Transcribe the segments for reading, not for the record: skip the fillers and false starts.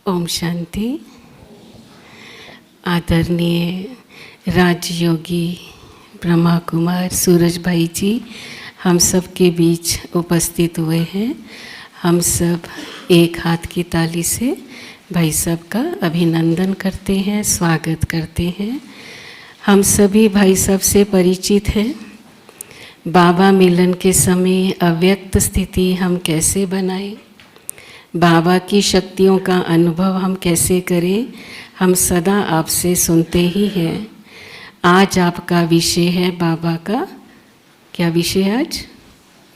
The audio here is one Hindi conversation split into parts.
ओम शांति। आदरणीय राजयोगी ब्रह्मा कुमार सूरज भाई जी हम सब के बीच उपस्थित हुए हैं। हम सब एक हाथ की ताली से भाई साहब का अभिनंदन करते हैं, स्वागत करते हैं। हम सभी भाई साहब से परिचित हैं। बाबा मिलन के समय अव्यक्त स्थिति हम कैसे बनाएं, बाबा की शक्तियों का अनुभव हम कैसे करें, हम सदा आपसे सुनते ही हैं। आज आपका विषय है बाबा का, क्या विषय है आज?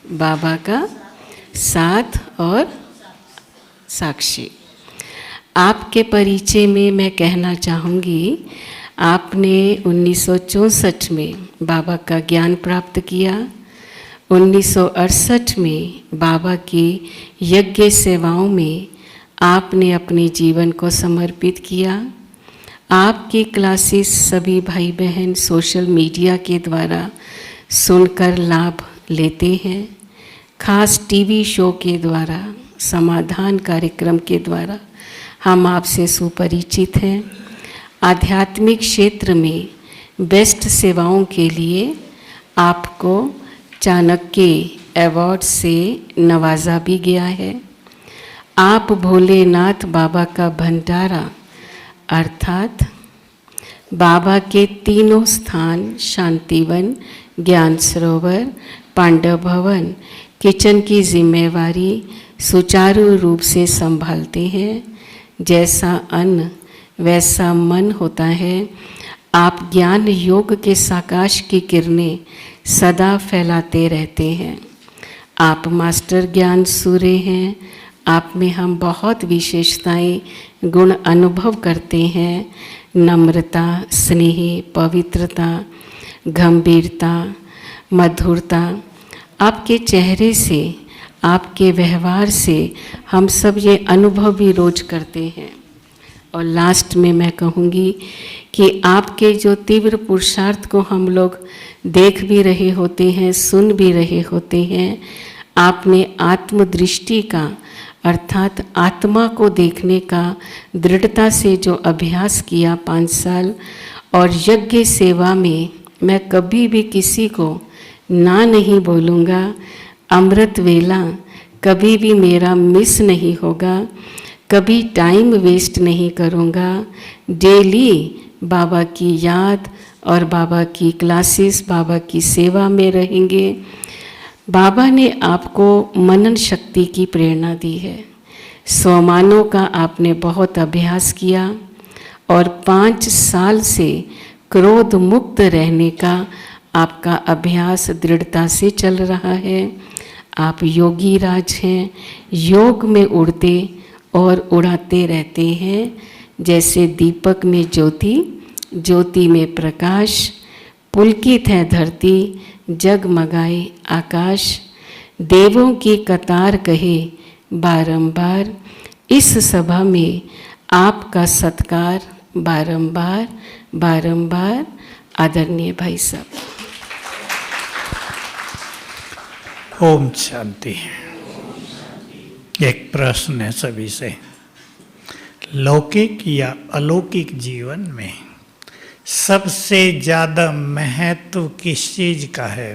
बाबा का साथ और साक्षी। आपके परिचय में मैं कहना चाहूँगी, आपने 1964 में बाबा का ज्ञान प्राप्त किया। 1968 में बाबा की यज्ञ सेवाओं में आपने अपने जीवन को समर्पित किया। आपकी क्लासेस सभी भाई बहन सोशल मीडिया के द्वारा सुनकर लाभ लेते हैं। खास टीवी शो के द्वारा, समाधान कार्यक्रम के द्वारा हम आपसे सुपरिचित हैं। आध्यात्मिक क्षेत्र में बेस्ट सेवाओं के लिए आपको चाणक्य अवार्ड से नवाजा भी गया है। आप भोलेनाथ बाबा का भंडारा अर्थात बाबा के तीनों स्थान शांतिवन, ज्ञान सरोवर, पांडव भवन, किचन की जिम्मेवारी सुचारू रूप से संभालते हैं। जैसा अन्न वैसा मन होता है। आप ज्ञान योग के साकाश की किरणें सदा फैलाते रहते हैं। आप मास्टर ज्ञान सूर्य हैं। आप में हम बहुत विशेषताएं गुण अनुभव करते हैं। नम्रता, स्नेह, पवित्रता, गंभीरता, मधुरता। आपके चेहरे से, आपके व्यवहार से हम सब ये अनुभव भी रोज करते हैं। और लास्ट में मैं कहूँगी कि आपके जो तीव्र पुरुषार्थ को हम लोग देख भी रहे होते हैं, सुन भी रहे होते हैं। आपने आत्मदृष्टि का अर्थात आत्मा को देखने का दृढ़ता से जो अभ्यास किया 5 साल, और यज्ञ सेवा में मैं कभी भी किसी को ना नहीं बोलूँगा। अमृत वेला कभी भी मेरा मिस नहीं होगा, कभी टाइम वेस्ट नहीं करूँगा। डेली बाबा की याद और बाबा की क्लासेस, बाबा की सेवा में रहेंगे। बाबा ने आपको मनन शक्ति की प्रेरणा दी है। स्वमानों का आपने बहुत अभ्यास किया और 5 साल से क्रोध मुक्त रहने का आपका अभ्यास दृढ़ता से चल रहा है। आप योगी राज हैं, योग में उड़ते और उड़ाते रहते हैं। जैसे दीपक में ज्योति, ज्योति में प्रकाश, पुलकित है धरती, जगमगाए आकाश। देवों की कतार कहे बारंबार, इस सभा में आपका सत्कार बारंबार बारंबार। आदरणीय भाई साहब। ओम शांति। एक प्रश्न है सभी से, लौकिक या अलौकिक जीवन में सबसे ज्यादा महत्व किस चीज का है?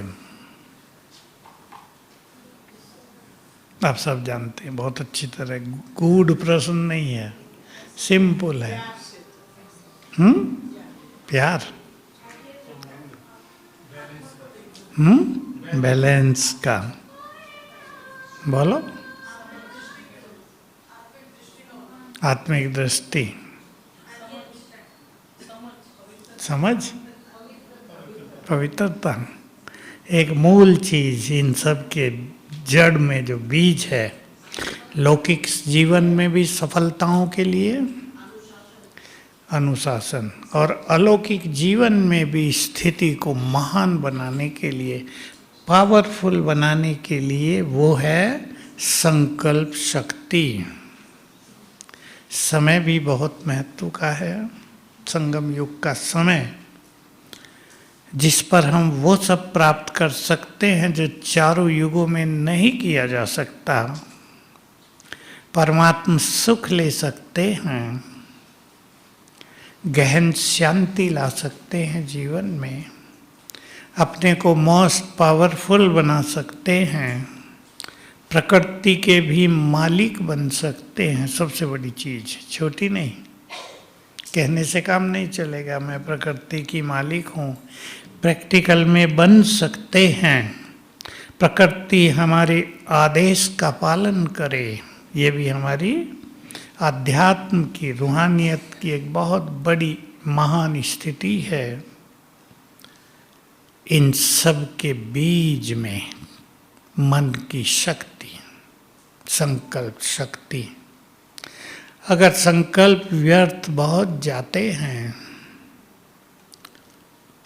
आप सब जानते हैं बहुत अच्छी तरह। गूढ़ प्रश्न नहीं है, सिंपल है। प्यार, बैलेंस का। बोलो। आत्मिक दृष्टि, समझ, पवित्रता। एक मूल चीज इन सब के जड़ में जो बीज है, लौकिक जीवन में भी सफलताओं के लिए अनुशासन, और अलौकिक जीवन में भी स्थिति को महान बनाने के लिए, पावरफुल बनाने के लिए वो है संकल्प शक्ति। समय भी बहुत महत्व का है। संगम युग का समय, जिस पर हम वो सब प्राप्त कर सकते हैं जो चारों युगों में नहीं किया जा सकता। परमात्म सुख ले सकते हैं, गहन शांति ला सकते हैं जीवन में, अपने को मोस्ट पावरफुल बना सकते हैं, प्रकृति के भी मालिक बन सकते हैं। सबसे बड़ी चीज, छोटी नहीं। कहने से काम नहीं चलेगा मैं प्रकृति की मालिक हूँ, प्रैक्टिकल में बन सकते हैं। प्रकृति हमारे आदेश का पालन करे, ये भी हमारी आध्यात्म की, रूहानियत की एक बहुत बड़ी महान स्थिति है। इन सब के बीज में मन की शक्ति, संकल्प शक्ति। अगर संकल्प व्यर्थ बहुत जाते हैं,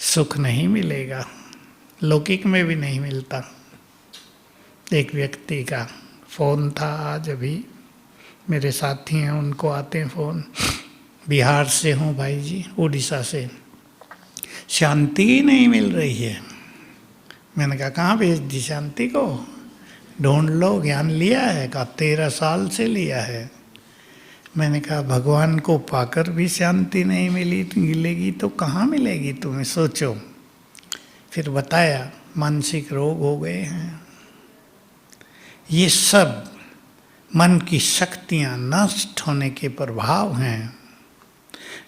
सुख नहीं मिलेगा, लौकिक में भी नहीं मिलता। एक व्यक्ति का फोन था आज, अभी मेरे साथी हैं, उनको आते हैं फोन, बिहार से हूँ भाई जी, उड़ीसा से, शांति ही नहीं मिल रही है। मैंने कहा कहाँ भेज दी शांति को, ढूंढ लो, ज्ञान लिया है? कहा 13 साल से लिया है। मैंने कहा भगवान को पाकर भी शांति नहीं मिलेगी तो कहाँ मिलेगी तुम्हें, सोचो। फिर बताया मानसिक रोग हो गए हैं। ये सब मन की शक्तियाँ नष्ट होने के प्रभाव हैं।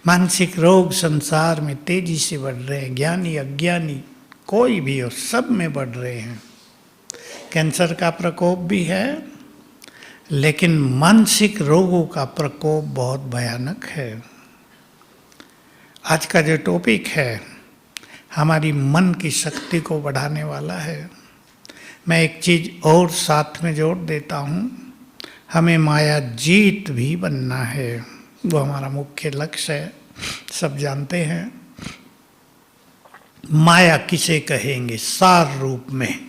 मानसिक रोग संसार में तेजी से बढ़ रहे हैं, ज्ञानी अज्ञानी कोई भी हो, सब में बढ़ रहे हैं। कैंसर का प्रकोप भी है, लेकिन मानसिक रोगों का प्रकोप बहुत भयानक है। आज का जो टॉपिक है हमारी मन की शक्ति को बढ़ाने वाला है। मैं एक चीज और साथ में जोड़ देता हूँ, हमें माया जीत भी बनना है, वो हमारा मुख्य लक्ष्य है। सब जानते हैं माया किसे कहेंगे, सार रूप में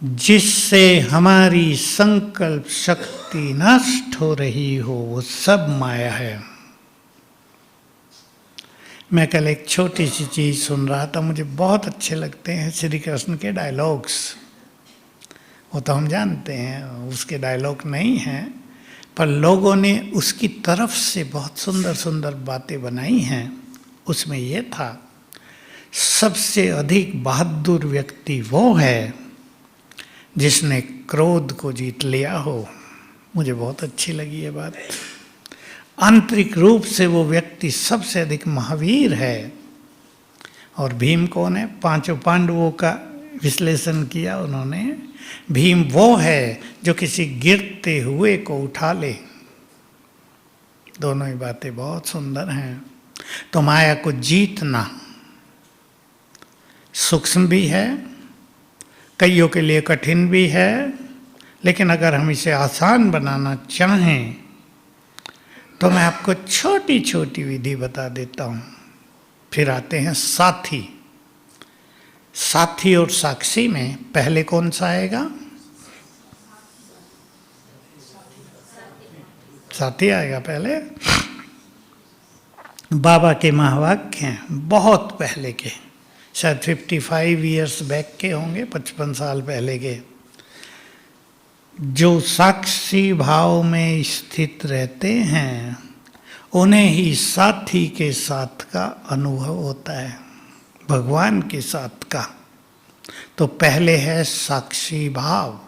जिससे हमारी संकल्प शक्ति नष्ट हो रही हो, वो सब माया है। मैं कल एक छोटी सी चीज सुन रहा था, मुझे बहुत अच्छे लगते हैं श्री कृष्ण के डायलॉग्स। वो तो हम जानते हैं उसके डायलॉग नहीं हैं, पर लोगों ने उसकी तरफ से बहुत सुंदर सुंदर बातें बनाई हैं। उसमें ये था, सबसे अधिक बहादुर व्यक्ति वो है जिसने क्रोध को जीत लिया हो। मुझे बहुत अच्छी लगी ये बात। आंतरिक रूप से वो व्यक्ति सबसे अधिक महावीर है। और भीम कौन है? 5 पांडवों का विश्लेषण किया उन्होंने। भीम वो है जो किसी गिरते हुए को उठा ले। दोनों ही बातें बहुत सुंदर हैं। तो माया को जीतना सूक्ष्म भी है, कईयों के लिए कठिन भी है, लेकिन अगर हम इसे आसान बनाना चाहें तो मैं आपको छोटी छोटी विधि बता देता हूँ। फिर आते हैं साथी। साथी और साक्षी में पहले कौन सा आएगा? साथी आएगा पहले। बाबा के महावाक्य हैं, बहुत पहले के, शायद 55 इयर्स बैक के होंगे, 55 साल पहले के। जो साक्षी भाव में स्थित रहते हैं उन्हें ही साथी के साथ का अनुभव होता है, भगवान के साथ का। तो पहले है साक्षी भाव।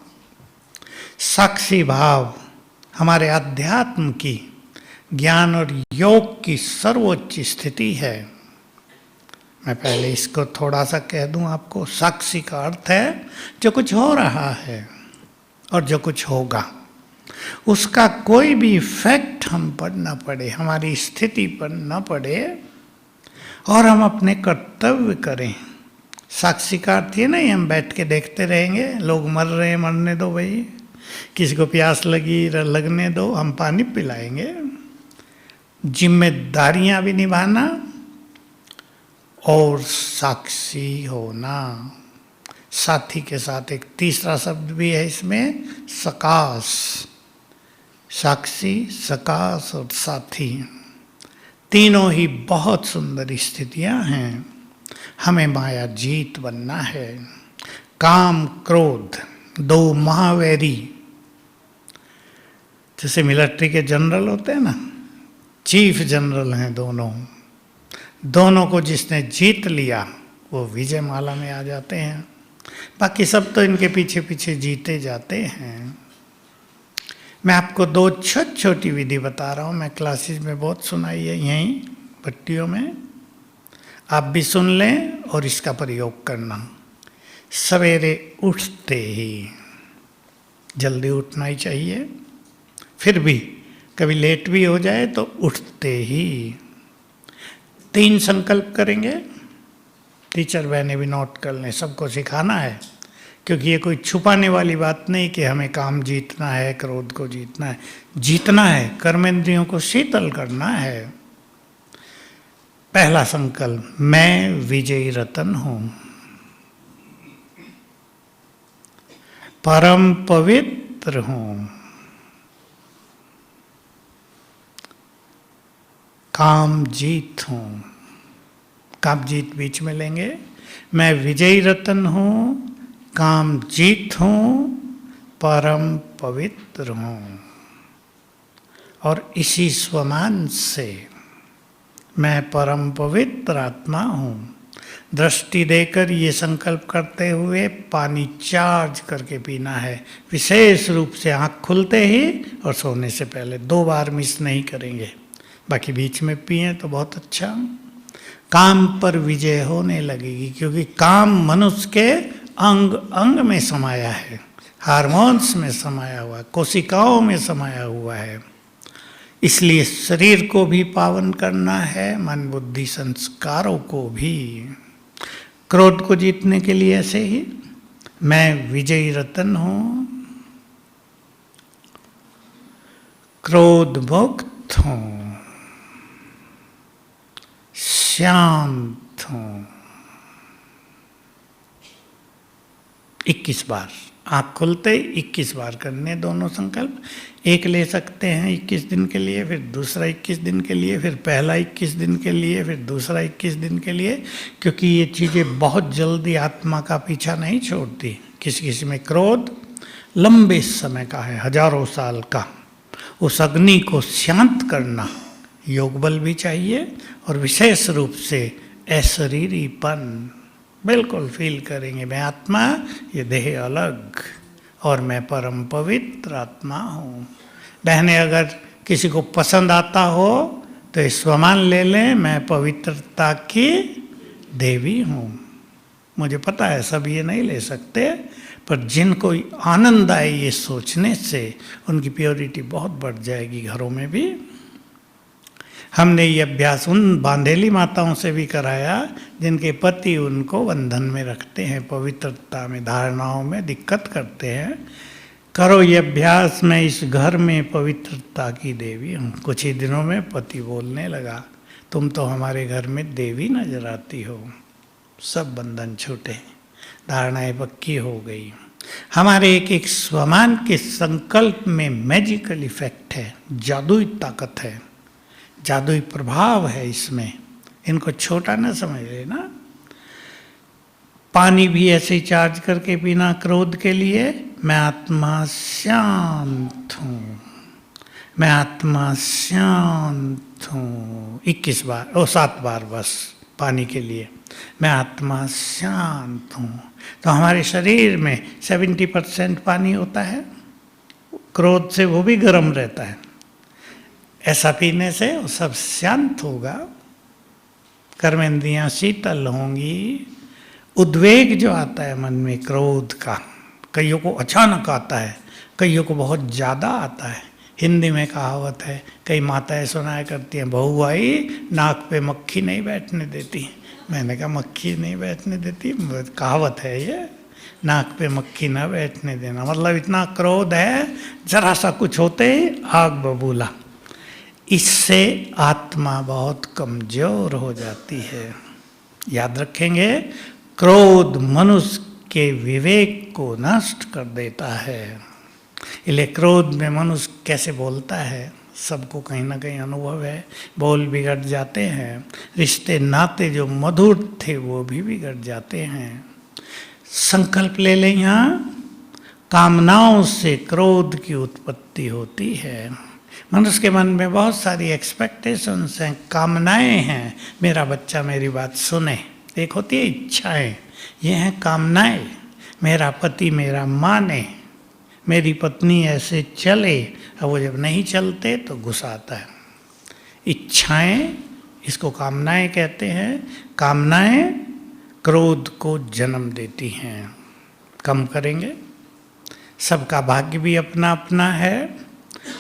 साक्षी भाव हमारे अध्यात्म की, ज्ञान और योग की सर्वोच्च स्थिति है। मैं पहले इसको थोड़ा सा कह दूं आपको। साक्षी का अर्थ है जो कुछ हो रहा है और जो कुछ होगा, उसका कोई भी इफेक्ट हम पर न पड़े, हमारी स्थिति पर न पड़े, और हम अपने कर्तव्य करें। साक्षी का अर्थ ये नहीं हम बैठ के देखते रहेंगे, लोग मर रहे हैं, मरने दो भाई, किसी को प्यास लगी लगने दो, हम पानी पिलाएंगे। जिम्मेदारियां भी निभाना और साक्षी होना। साथी के साथ एक तीसरा शब्द भी है इसमें, सकाश। साक्षी, सकाश और साथी, तीनों ही बहुत सुंदर स्थितियां हैं। हमें माया जीत बनना है। काम क्रोध 2 महावैरी, जैसे मिलिट्री के जनरल होते हैं ना, चीफ जनरल हैं दोनों, दोनों को जिसने जीत लिया वो विजय माला में आ जाते हैं। बाकी सब तो इनके पीछे पीछे जीते जाते हैं। मैं आपको 2 छोटी विधि बता रहा हूँ, मैं क्लासेस में बहुत सुनाई है, यहीं पट्टियों में आप भी सुन लें और इसका प्रयोग करना। सवेरे उठते ही, जल्दी उठना ही चाहिए, फिर भी कभी लेट भी हो जाए तो उठते ही 3 संकल्प करेंगे। टीचर बहने भी नोट कर लें, सबको सिखाना है, क्योंकि ये कोई छुपाने वाली बात नहीं कि हमें काम जीतना है, क्रोध को जीतना है। जीतना है, कर्मेंद्रियों को शीतल करना है। पहला संकल्प, मैं विजयी रतन हूं, परम पवित्र हूं, काम जीत हूं। काम जीत बीच में लेंगे। मैं विजयी रतन हूं, काम जीत हूं, परम पवित्र हूं। और इसी स्वमान से मैं परम पवित्र आत्मा हूं, दृष्टि देकर ये संकल्प करते हुए पानी चार्ज करके पीना है। विशेष रूप से आँख खुलते ही और सोने से पहले 2 बार मिस नहीं करेंगे। बाकी बीच में पिए तो बहुत अच्छा। काम पर विजय होने लगेगी, क्योंकि काम मनुष्य के अंग अंग में समाया है, हार्मोन्स में समाया हुआ है, कोशिकाओं में समाया हुआ है। इसलिए शरीर को भी पावन करना है, मन बुद्धि संस्कारों को भी। क्रोध को जीतने के लिए ऐसे ही, मैं विजयी रतन हूं, क्रोध मुक्त हूं, शांत हूं। 21 बार आँख खुलते 21 बार करने दोनों संकल्प। एक ले सकते हैं 21 दिन के लिए, फिर दूसरा 21 दिन के लिए, फिर पहला 21 दिन के लिए, फिर दूसरा 21 दिन के लिए, क्योंकि ये चीज़ें बहुत जल्दी आत्मा का पीछा नहीं छोड़ती। किसी किसी में क्रोध लंबे समय का है, हजारों साल का। उस अग्नि को शांत करना योग बल भी चाहिए, और विशेष रूप से अशरीरीपन बिल्कुल फील करेंगे। मैं आत्मा, ये देह अलग, और मैं परम पवित्र आत्मा हूँ। बहनें, अगर किसी को पसंद आता हो तो स्वमान ले लें, मैं पवित्रता की देवी हूँ। मुझे पता है सब ये नहीं ले सकते, पर जिनको आनंद आए ये सोचने से, उनकी प्योरिटी बहुत बढ़ जाएगी घरों में भी। हमने ये अभ्यास उन बांधेली माताओं से भी कराया जिनके पति उनको बंधन में रखते हैं, पवित्रता में, धारणाओं में दिक्कत करते हैं। करो ये अभ्यास, मैं इस घर में पवित्रता की देवी हूँ। कुछ ही दिनों में पति बोलने लगा, तुम तो हमारे घर में देवी नजर आती हो। सब बंधन छूटे, धारणाएं पक्की हो गई। हमारे एक एक स्वमान के संकल्प में मैजिकल इफेक्ट है, जादुई ताकत है, जादुई प्रभाव है इसमें। इनको छोटा ना समझ लेना। पानी भी ऐसे ही चार्ज करके पीना क्रोध के लिए। मैं आत्मा शांत हूँ, मैं आत्मा शांत हूँ। 21 बार, 7 बार बस पानी के लिए। मैं आत्मा शांत हूँ। तो हमारे शरीर में 70% पानी होता है, क्रोध से वो भी गर्म रहता है। ऐसा पीने से वो सब शांत होगा, कर्मेंद्रियां शीतल होंगी। उद्वेग जो आता है मन में क्रोध का, कईयों को अचानक आता है, कईयों को बहुत ज़्यादा आता है। हिंदी में कहावत है, कई माताएं सुनाया करती हैं, बहू आई नाक पे मक्खी नहीं बैठने देती। मैंने कहा मक्खी नहीं बैठने देती, कहावत है ये, नाक पे मक्खी ना बैठने देना। मतलब इतना क्रोध है, जरा सा कुछ होते ही आग बबूला। इससे आत्मा बहुत कमजोर हो जाती है। याद रखेंगे, क्रोध मनुष्य के विवेक को नष्ट कर देता है। इसलिए क्रोध में मनुष्य कैसे बोलता है, सबको कहीं ना कहीं अनुभव है। बोल बिगड़ जाते हैं, रिश्ते नाते जो मधुर थे वो भी बिगड़ जाते हैं। संकल्प ले लें यहाँ, कामनाओं से क्रोध की उत्पत्ति होती है। मनुष्य के मन में बहुत सारी एक्सपेक्टेशंस हैं, कामनाएं हैं। मेरा बच्चा मेरी बात सुने, एक होती है इच्छाएं, ये हैं कामनाएं। मेरा पति मेरा माने, मेरी पत्नी ऐसे चले, और वो जब नहीं चलते तो गुस्सा आता है। इच्छाएं, इसको कामनाएं कहते हैं। कामनाएं क्रोध को जन्म देती हैं। कम करेंगे। सबका भाग्य भी अपना अपना है,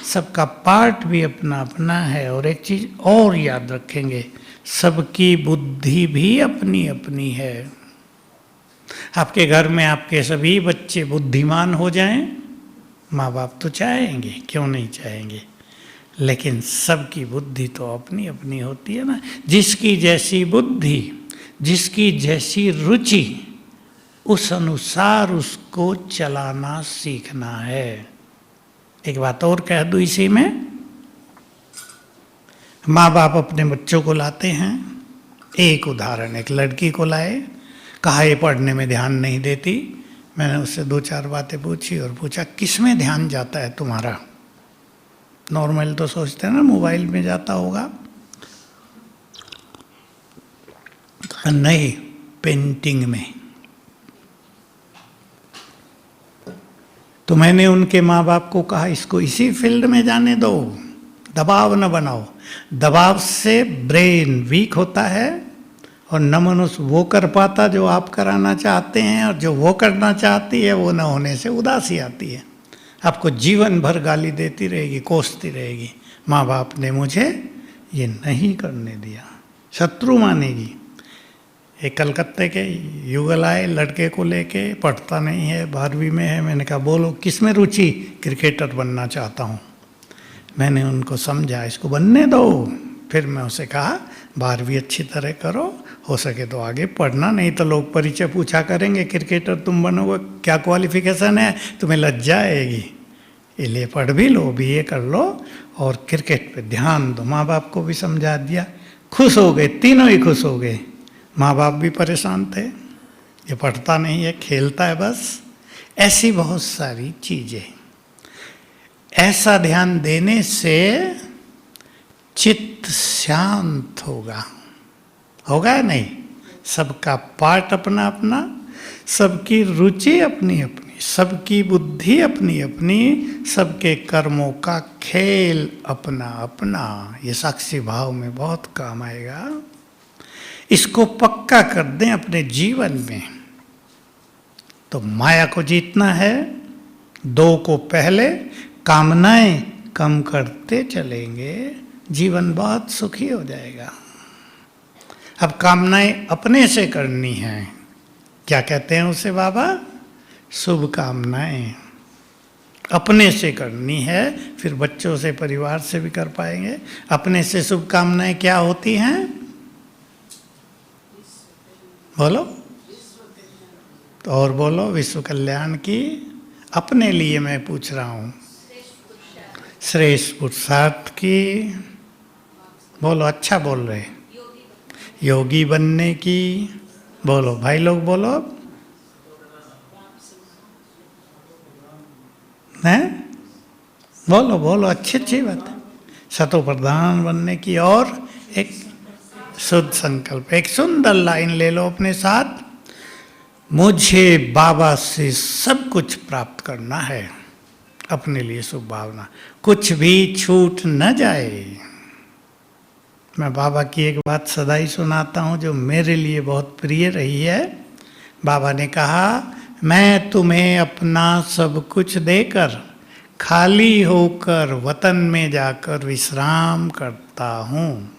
सबका पार्ट भी अपना अपना है। और एक चीज और याद रखेंगे, सबकी बुद्धि भी अपनी अपनी है। आपके घर में आपके सभी बच्चे बुद्धिमान हो जाएं, माँ बाप तो चाहेंगे, क्यों नहीं चाहेंगे, लेकिन सबकी बुद्धि तो अपनी अपनी होती है ना। जिसकी जैसी बुद्धि, जिसकी जैसी रुचि, उस अनुसार उसको चलाना सीखना है। एक बात और कह दूं इसी में, माँ बाप अपने बच्चों को लाते हैं। एक उदाहरण, एक लड़की को लाए, कहा ये पढ़ने में ध्यान नहीं देती। मैंने उससे 2-4 बातें पूछी और पूछा किस में ध्यान जाता है तुम्हारा? नॉर्मल तो सोचते हैं ना मोबाइल में जाता होगा, नहीं, पेंटिंग में। तो मैंने उनके माँ बाप को कहा इसको इसी फील्ड में जाने दो, दबाव न बनाओ। दबाव से ब्रेन वीक होता है और न मनुष्य वो कर पाता जो आप कराना चाहते हैं, और जो वो करना चाहती है वो न होने से उदासी आती है। आपको जीवन भर गाली देती रहेगी, कोसती रहेगी, माँ बाप ने मुझे ये नहीं करने दिया, शत्रु मानेगी। एक कलकत्ते के युगल आए लड़के को लेके, पढ़ता नहीं है, 12वीं में है। मैंने कहा बोलो किस में रुचि? क्रिकेटर बनना चाहता हूँ। मैंने उनको समझा इसको बनने दो। फिर मैं उसे कहा 12वीं अच्छी तरह करो, हो सके तो आगे पढ़ना, नहीं तो लोग परिचय पूछा करेंगे, क्रिकेटर तुम बनोगे, क्या क्वालिफिकेशन है, तुम्हें लज्जा आएगी, इसलिए पढ़ भी लो, बीए कर लो और क्रिकेट पे ध्यान दो। माँ बाप को भी समझा दिया, खुश हो गए, तीनों ही खुश हो गए। माँ बाप भी परेशान थे, ये पढ़ता नहीं है, खेलता है बस। ऐसी बहुत सारी चीजें, ऐसा ध्यान देने से चित्त शांत होगा, होगा या नहीं? सबका पार्ट अपना अपना, सबकी रुचि अपनी अपनी, सबकी बुद्धि अपनी अपनी, सबके कर्मों का खेल अपना अपना। ये साक्षी भाव में बहुत काम आएगा। इसको पक्का कर दें अपने जीवन में तो माया को जीतना है। 2 को पहले कामनाएं कम करते चलेंगे, जीवन बहुत सुखी हो जाएगा। अब कामनाएं अपने से करनी हैं, क्या कहते हैं उसे बाबा? शुभ कामनाएं अपने से करनी है, फिर बच्चों से, परिवार से भी कर पाएंगे। अपने से शुभ कामनाएं क्या होती हैं? बोलो तो, और बोलो, विश्व कल्याण की। अपने लिए मैं पूछ रहा हूँ, श्रेष्ठ पुरुषार्थ की। बोलो, अच्छा बोल रहे, योगी बनने की। बोलो भाई लोग, बोलो हैं, बोलो बोलो, अच्छी अच्छी बात है। सतो प्रधान बनने की। और एक शुद्ध संकल्प, एक सुंदर लाइन ले लो अपने साथ, मुझे बाबा से सब कुछ प्राप्त करना है। अपने लिए शुभ भावना, कुछ भी छूट न जाए। मैं बाबा की एक बात सदा ही सुनाता हूँ जो मेरे लिए बहुत प्रिय रही है। बाबा ने कहा, मैं तुम्हें अपना सब कुछ देकर खाली होकर वतन में जाकर विश्राम करता हूँ।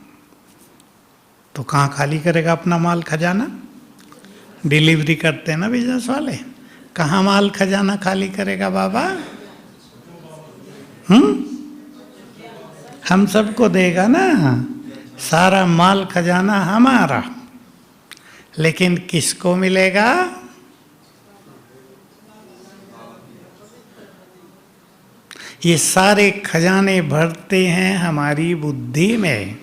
तो कहाँ खाली करेगा अपना माल खजाना? डिलीवरी करते हैं ना बिजनेस वाले, कहाँ माल खजाना खाली करेगा बाबा? हम सबको देगा ना, सारा माल खजाना हमारा, लेकिन किसको मिलेगा? ये सारे खजाने भरते हैं हमारी बुद्धि में।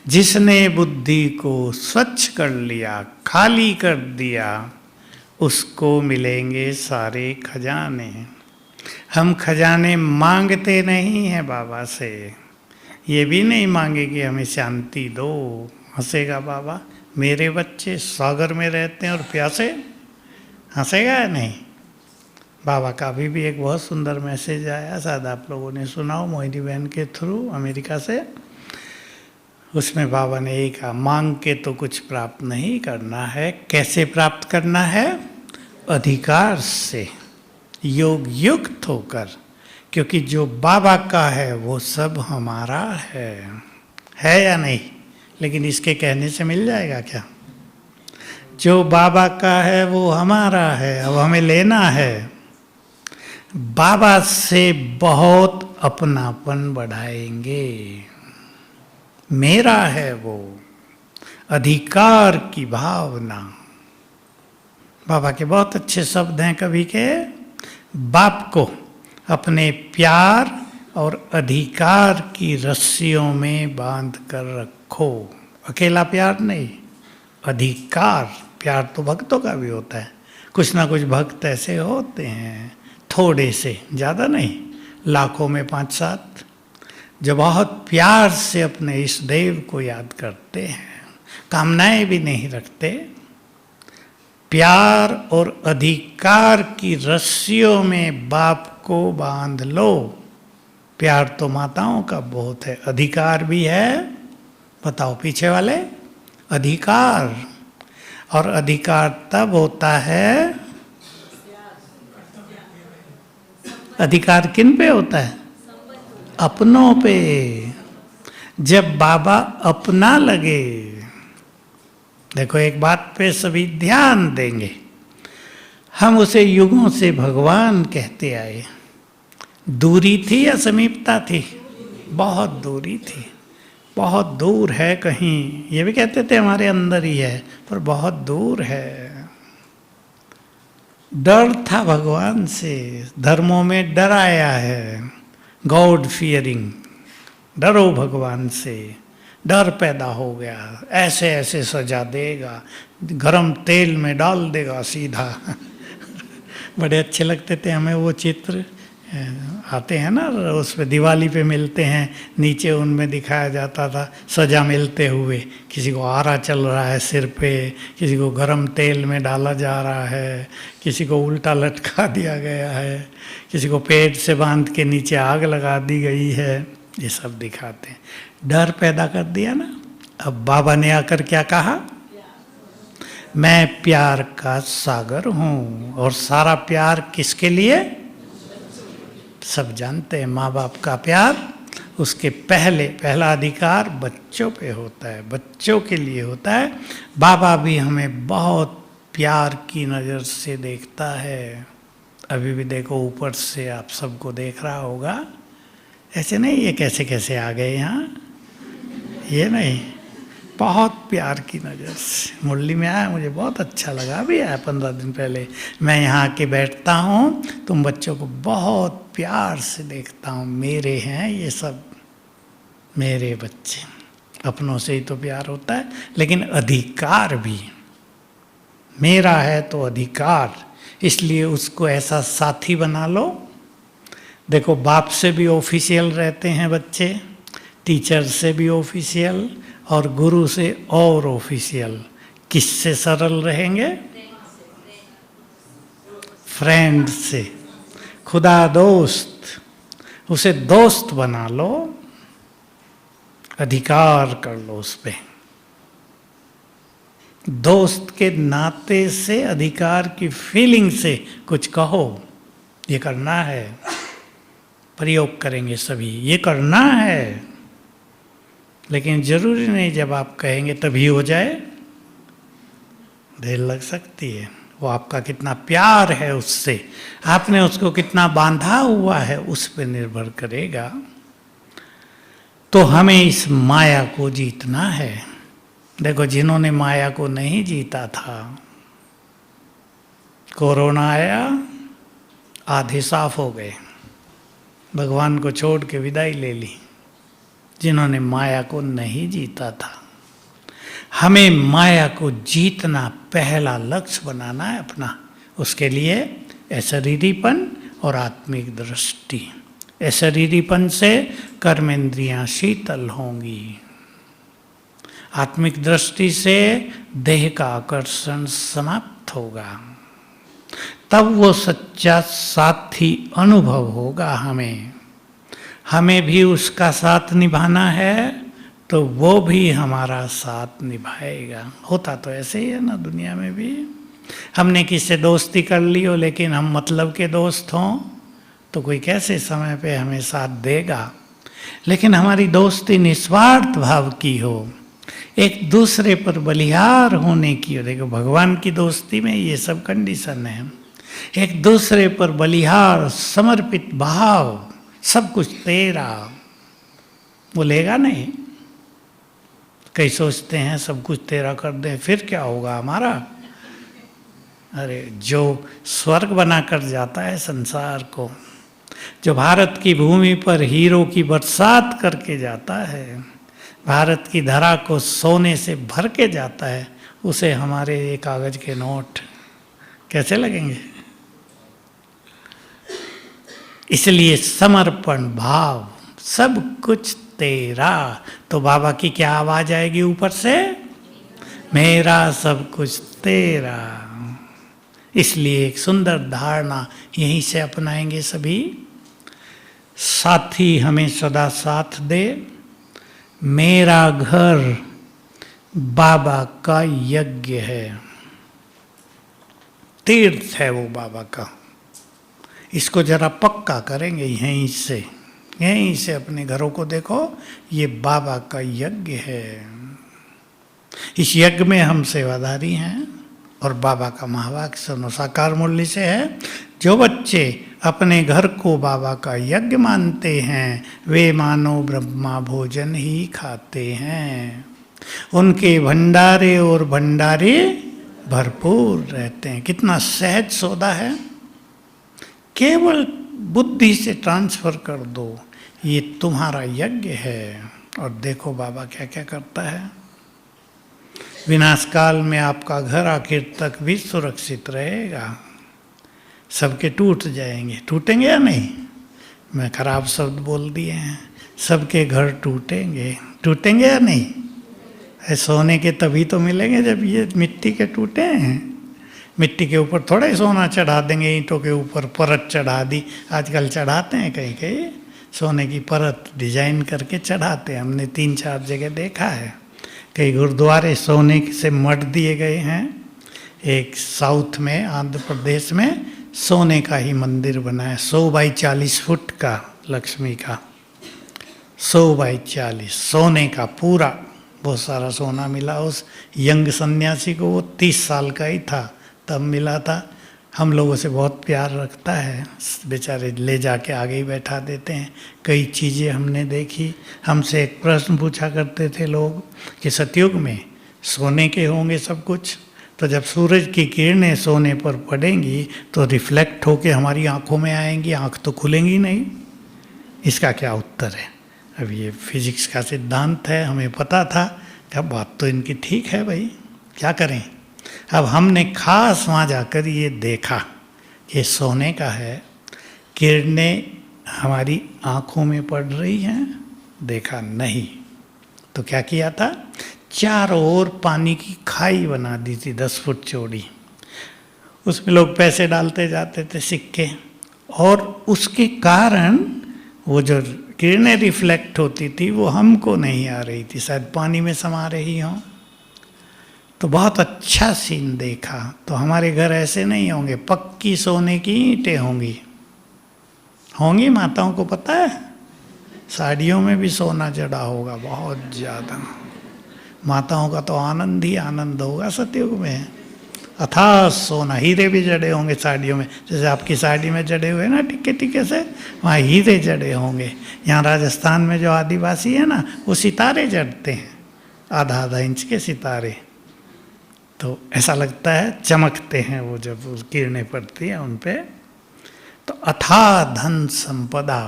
जिसने बुद्धि को स्वच्छ कर लिया, खाली कर दिया, उसको मिलेंगे सारे खजाने। हम खजाने मांगते नहीं हैं बाबा से, ये भी नहीं मांगे कि हमें शांति दो। हंसेगा बाबा, मेरे बच्चे सागर में रहते हैं और प्यासे, हंसेगा या नहीं? बाबा का भी एक बहुत सुंदर मैसेज आया, शायद आप लोगों ने सुना हो, मोहिनी बहन के थ्रू अमेरिका से। उसमें बाबा ने यही कहा, मांग के तो कुछ प्राप्त नहीं करना है। कैसे प्राप्त करना है? अधिकार से, योग युक्त होकर, क्योंकि जो बाबा का है वो सब हमारा है या नहीं? लेकिन इसके कहने से मिल जाएगा क्या? जो बाबा का है वो हमारा है, अब हमें लेना है। बाबा से बहुत अपनापन बढ़ाएंगे। मेरा है वो, अधिकार की भावना। बाबा के बहुत अच्छे शब्द हैं कवि के, बाप को अपने प्यार और अधिकार की रस्सियों में बांध कर रखो। अकेला प्यार नहीं, अधिकार। प्यार तो भक्तों का भी होता है, कुछ ना कुछ भक्त ऐसे होते हैं, थोड़े से, ज़्यादा नहीं, लाखों में 5-7, जो बहुत प्यार से अपने इष्ट देव को याद करते हैं, कामनाएं भी नहीं रखते। प्यार और अधिकार की रस्सियों में बाप को बांध लो। प्यार तो माताओं का बहुत है, अधिकार भी है। बताओ पीछे वाले, अधिकार। और अधिकार तब होता है, अधिकार किन पे होता है? अपनों पे। जब बाबा अपना लगे, देखो एक बात पे सभी ध्यान देंगे, हम उसे युगों से भगवान कहते आए। दूरी थी या समीपता थी? बहुत दूरी थी, बहुत दूर है कहीं, ये भी कहते थे हमारे अंदर ही है, पर बहुत दूर है। डर था भगवान से, धर्मों में डराया है, गॉड फियरिंग, डरो भगवान से। डर पैदा हो गया, ऐसे ऐसे सजा देगा, गरम तेल में डाल देगा सीधा। बड़े अच्छे लगते थे हमें वो चित्र, आते हैं ना उस पे, दिवाली पे मिलते हैं, नीचे उनमें दिखाया जाता था सजा मिलते हुए, किसी को आरा चल रहा है सिर पे, किसी को गरम तेल में डाला जा रहा है, किसी को उल्टा लटका दिया गया है, किसी को पेट से बांध के नीचे आग लगा दी गई है, ये सब दिखाते हैं। डर पैदा कर दिया ना। अब बाबा ने आकर क्या कहा? मैं प्यार का सागर हूँ। और सारा प्यार किसके लिए? सब जानते हैं, माँ बाप का प्यार, उसके पहला अधिकार बच्चों पे होता है, बच्चों के लिए होता है। बाबा भी हमें बहुत प्यार की नज़र से देखता है। अभी भी देखो ऊपर से आप सबको देख रहा होगा, ऐसे नहीं ये कैसे कैसे आ गए यहाँ, ये नहीं, बहुत प्यार की नज़र से। मुरली में आया, मुझे बहुत अच्छा लगा, अभी आया 15 दिन पहले। मैं यहाँ आके बैठता हूँ, तुम बच्चों को बहुत प्यार से देखता हूँ, मेरे हैं ये सब, मेरे बच्चे। अपनों से ही तो प्यार होता है, लेकिन अधिकार भी मेरा है तो अधिकार, इसलिए उसको ऐसा साथी बना लो। देखो बाप से भी ऑफिशियल रहते हैं बच्चे, टीचर से भी ऑफिशियल, और गुरु से और ऑफिशियल। किससे सरल रहेंगे? फ्रेंड से। खुदा दोस्त, उसे दोस्त बना लो, अधिकार कर लो उस पे। दोस्त के नाते से, अधिकार की फीलिंग से कुछ कहो, ये करना है, प्रयोग करेंगे सभी, ये करना है। लेकिन जरूरी नहीं जब आप कहेंगे तभी हो जाए, देर लग सकती है। वो आपका कितना प्यार है उससे, आपने उसको कितना बांधा हुआ है, उस पर निर्भर करेगा। तो हमें इस माया को जीतना है। देखो जिन्होंने माया को नहीं जीता था, कोरोना आया, आधे साफ हो गए, भगवान को छोड़ के विदाई ले ली। जिन्होंने माया को नहीं जीता था, हमें माया को जीतना पहला लक्ष्य बनाना है अपना। उसके लिए अशरीरीपन और आत्मिक दृष्टि। अशरीरीपन से कर्मेंद्रियां शीतल होंगी। आत्मिक दृष्टि से देह का आकर्षण समाप्त होगा। तब वो सच्चा साथी अनुभव होगा हमें भी उसका साथ निभाना है तो वो भी हमारा साथ निभाएगा। होता तो ऐसे ही है ना दुनिया में भी। हमने किससे दोस्ती कर ली हो लेकिन हम मतलब के दोस्त हों तो कोई कैसे समय पे हमें साथ देगा। लेकिन हमारी दोस्ती निस्वार्थ भाव की हो, एक दूसरे पर बलिहार होने की हो। देखो भगवान की दोस्ती में ये सब कंडीशन है। एक दूसरे पर बलिहार, समर्पित भाव, सब कुछ तेरा, बोलेगा नहीं। कई सोचते हैं सब कुछ तेरा कर दें फिर क्या होगा हमारा। अरे जो स्वर्ग बनाकर जाता है संसार को, जो भारत की भूमि पर हीरो की बरसात करके जाता है, भारत की धरा को सोने से भर के जाता है, उसे हमारे ये कागज के नोट कैसे लगेंगे। इसलिए समर्पण भाव, सब कुछ तेरा। तो बाबा की क्या आवाज आएगी ऊपर से, मेरा सब कुछ तेरा। इसलिए एक सुंदर धारणा यहीं से अपनाएंगे सभी। साथी हमें सदा साथ दे। मेरा घर बाबा का यज्ञ है, तीर्थ है वो बाबा का। इसको जरा पक्का करेंगे यहीं से अपने घरों को देखो, ये बाबा का यज्ञ है। इस यज्ञ में हम सेवादारी हैं और बाबा का महावाक्य सुनो साकार मुरली से है। जो बच्चे अपने घर को बाबा का यज्ञ मानते हैं वे मानो ब्रह्मा भोजन ही खाते हैं। उनके भंडारे और भंडारे भरपूर रहते हैं। कितना सहज सौदा है, केवल बुद्धि से ट्रांसफर कर दो, ये तुम्हारा यज्ञ है। और देखो बाबा क्या क्या करता है। विनाश काल में आपका घर आखिर तक भी सुरक्षित रहेगा। सबके टूट जाएंगे, टूटेंगे या नहीं, मैं खराब शब्द बोल दिए हैं। सबके घर टूटेंगे या नहीं। सोने के तभी तो मिलेंगे जब ये मिट्टी के टूटे हैं। मिट्टी के ऊपर थोड़ा ही सोना चढ़ा देंगे, ईंटों के ऊपर परत चढ़ा दी। आजकल चढ़ाते हैं कहीं कहीं सोने की परत डिजाइन करके चढ़ाते हैं। हमने 3-4 जगह देखा है। कई गुरुद्वारे सोने से मढ़ दिए गए हैं। एक साउथ में आंध्र प्रदेश में सोने का ही मंदिर बना है, 100 बाई 40 फुट का, लक्ष्मी का 100 बाई 40 सोने का पूरा। बहुत सारा सोना मिला उस यंग सन्यासी को, वो 30 साल का ही था तब मिला था। हम लोगों से बहुत प्यार रखता है, बेचारे ले जाके आगे ही बैठा देते हैं। कई चीज़ें हमने देखी। हमसे एक प्रश्न पूछा करते थे लोग कि सतयुग में सोने के होंगे सब कुछ, तो जब सूरज की किरणें सोने पर पड़ेंगी तो रिफ्लेक्ट होके हमारी आंखों में आएंगी, आंख तो खुलेंगी नहीं। इसका क्या उत्तर है। अब ये फिजिक्स का सिद्धांत है, हमें पता था। अब बात तो इनकी ठीक है भाई, क्या करें। अब हमने खास वहाँ जाकर ये देखा कि सोने का है, किरणें हमारी आँखों में पड़ रही हैं, देखा नहीं। तो क्या किया था, चारों ओर पानी की खाई बना दी थी 10 फुट चौड़ी। उसमें लोग पैसे डालते जाते थे, सिक्के, और उसके कारण वो जो किरणें रिफ्लेक्ट होती थी वो हमको नहीं आ रही थी, शायद पानी में समा रही हों। तो बहुत अच्छा सीन देखा। तो हमारे घर ऐसे नहीं होंगे, पक्की सोने की ईंटें होंगी। माताओं को पता है, साड़ियों में भी सोना जड़ा होगा बहुत ज़्यादा। माताओं का तो आनंद ही आनंद होगा सतयुग में। अथाह सोना, हीरे भी जड़े होंगे साड़ियों में, जैसे आपकी साड़ी में जड़े हुए ना टिक्के टिक्के से, वहाँ हीरे जड़े होंगे। यहाँ राजस्थान में जो आदिवासी है ना, वो सितारे जड़ते हैं, आधा इंच के सितारे। तो ऐसा लगता है चमकते हैं वो, जब किरणें पड़ती हैं उन पे। तो अथाह धन संपदा,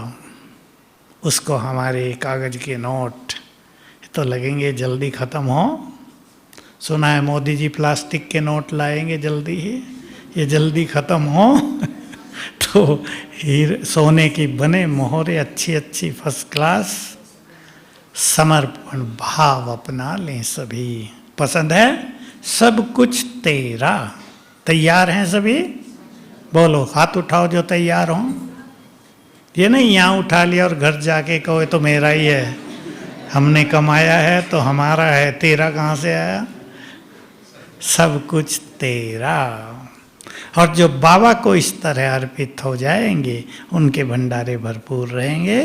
उसको हमारे कागज के नोट तो लगेंगे जल्दी ख़त्म हो। सुना है मोदी जी प्लास्टिक के नोट लाएंगे जल्दी ही, ये जल्दी ख़त्म हो। तो सोने की बने मोहरे अच्छी अच्छी फर्स्ट क्लास, समर्पण भाव अपना लें सभी। पसंद है सब कुछ तेरा। तैयार हैं सभी? बोलो, हाथ उठाओ जो तैयार हो। ये नहीं यहाँ उठा लिया और घर जाके कहो तो मेरा ही है, हमने कमाया है तो हमारा है, तेरा कहाँ से आया? सब कुछ तेरा। और जो बाबा को इस तरह अर्पित हो जाएंगे उनके भंडारे भरपूर रहेंगे,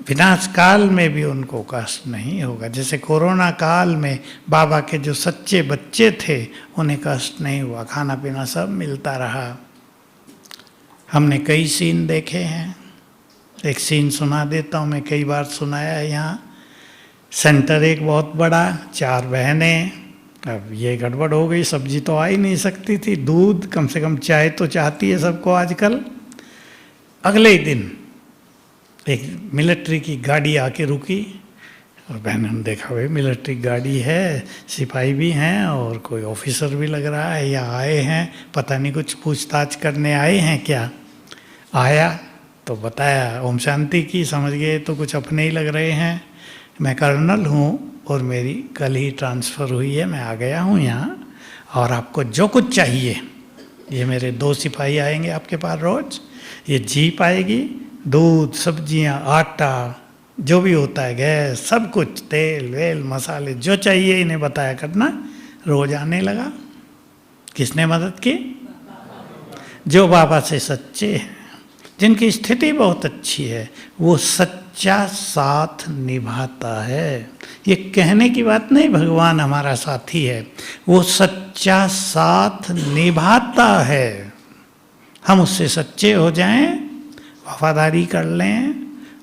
विनाश काल में भी उनको कष्ट नहीं होगा। जैसे कोरोना काल में बाबा के जो सच्चे बच्चे थे उन्हें कष्ट नहीं हुआ, खाना पीना सब मिलता रहा। हमने कई सीन देखे हैं। एक सीन सुना देता हूँ, मैं कई बार सुनाया है यहाँ। सेंटर एक बहुत बड़ा, 4 बहनें। अब ये गड़बड़ हो गई, सब्जी तो आ ही नहीं सकती थी, दूध कम से कम चाय तो चाहती है सबको आजकल। अगले ही दिन एक मिलिट्री की गाड़ी आके रुकी और बहनों ने देखा भाई मिलिट्री गाड़ी है, सिपाही भी हैं और कोई ऑफिसर भी लग रहा है, या आए हैं पता नहीं कुछ पूछताछ करने आए हैं क्या। आया तो बताया, ओम शांति की, समझ गए तो कुछ अपने ही लग रहे हैं। मैं कर्नल हूँ और मेरी कल ही ट्रांसफ़र हुई है, मैं आ गया हूँ यहाँ, और आपको जो कुछ चाहिए, ये मेरे 2 सिपाही आएंगे आपके पास रोज़, ये जीप आएगी, दूध, सब्जियाँ, आटा, जो भी होता है, गैस, सब कुछ, तेल वेल मसाले जो चाहिए इन्हें बताया करना। रोज़ आने लगा। किसने मदद की? जो बाबा से सच्चे हैं, जिनकी स्थिति बहुत अच्छी है, वो सच्चा साथ निभाता है। ये कहने की बात नहीं भगवान हमारा साथी है, वो सच्चा साथ निभाता है। हम उससे सच्चे हो जाएं, वफादारी कर लें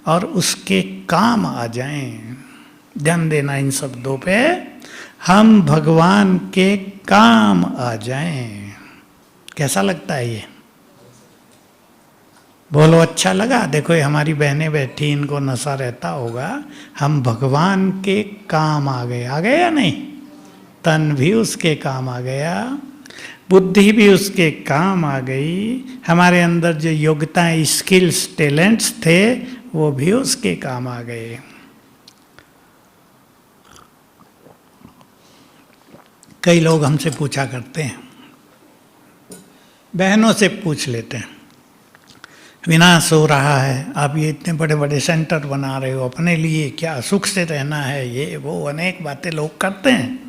और उसके काम आ जाएं। ध्यान देना इन शब्दों पे, हम भगवान के काम आ जाएं। कैसा लगता है ये? बोलो, अच्छा लगा? देखो ये हमारी बहनें बैठी, इनको नशा रहता होगा। हम भगवान के काम आ गए। आ गए या नहीं? तन भी उसके काम आ गया, बुद्धि भी उसके काम आ गई, हमारे अंदर जो योग्यताएं, स्किल्स, टैलेंट्स थे वो भी उसके काम आ गए। कई लोग हमसे पूछा करते हैं, बहनों से पूछ लेते हैं, विनाश हो रहा है, आप ये इतने बड़े बड़े सेंटर बना रहे हो अपने लिए, क्या सुख से रहना है, ये वो अनेक बातें लोग करते हैं।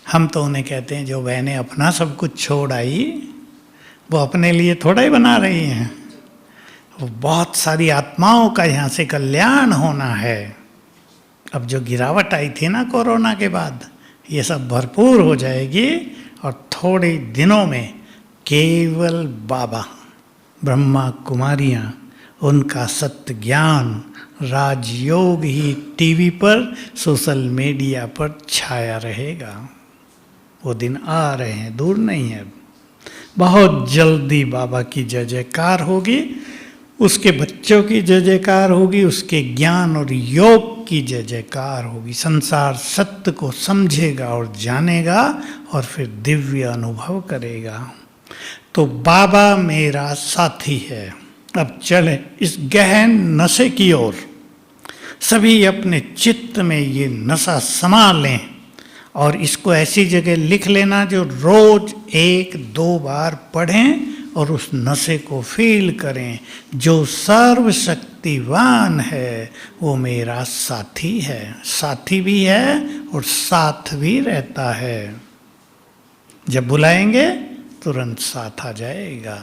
हम तो उन्हें कहते हैं, जो बहनें अपना सब कुछ छोड़ आई वो अपने लिए थोड़ा ही बना रही हैं, वो बहुत सारी आत्माओं का यहाँ से कल्याण होना है। अब जो गिरावट आई थी ना कोरोना के बाद, ये सब भरपूर हो जाएगी और थोड़े दिनों में केवल बाबा, ब्रह्मा कुमारियाँ, उनका सत्य ज्ञान, राजयोग ही टीवी पर, सोशल मीडिया पर छाया रहेगा। वो दिन आ रहे हैं, दूर नहीं है। बहुत जल्दी बाबा की जय जयकार होगी, उसके बच्चों की जय जयकार होगी, उसके ज्ञान और योग की जय जयकार होगी। संसार सत्य को समझेगा और जानेगा और फिर दिव्य अनुभव करेगा। तो बाबा मेरा साथी है। अब चले इस गहन नशे की ओर। सभी अपने चित्त में ये नशा समा लें और इसको ऐसी जगह लिख लेना जो रोज 1-2 बार पढ़ें और उस नशे को फील करें। जो सर्वशक्तिवान है वो मेरा साथी है, साथी भी है और साथ भी रहता है। जब बुलाएंगे तुरंत साथ आ जाएगा।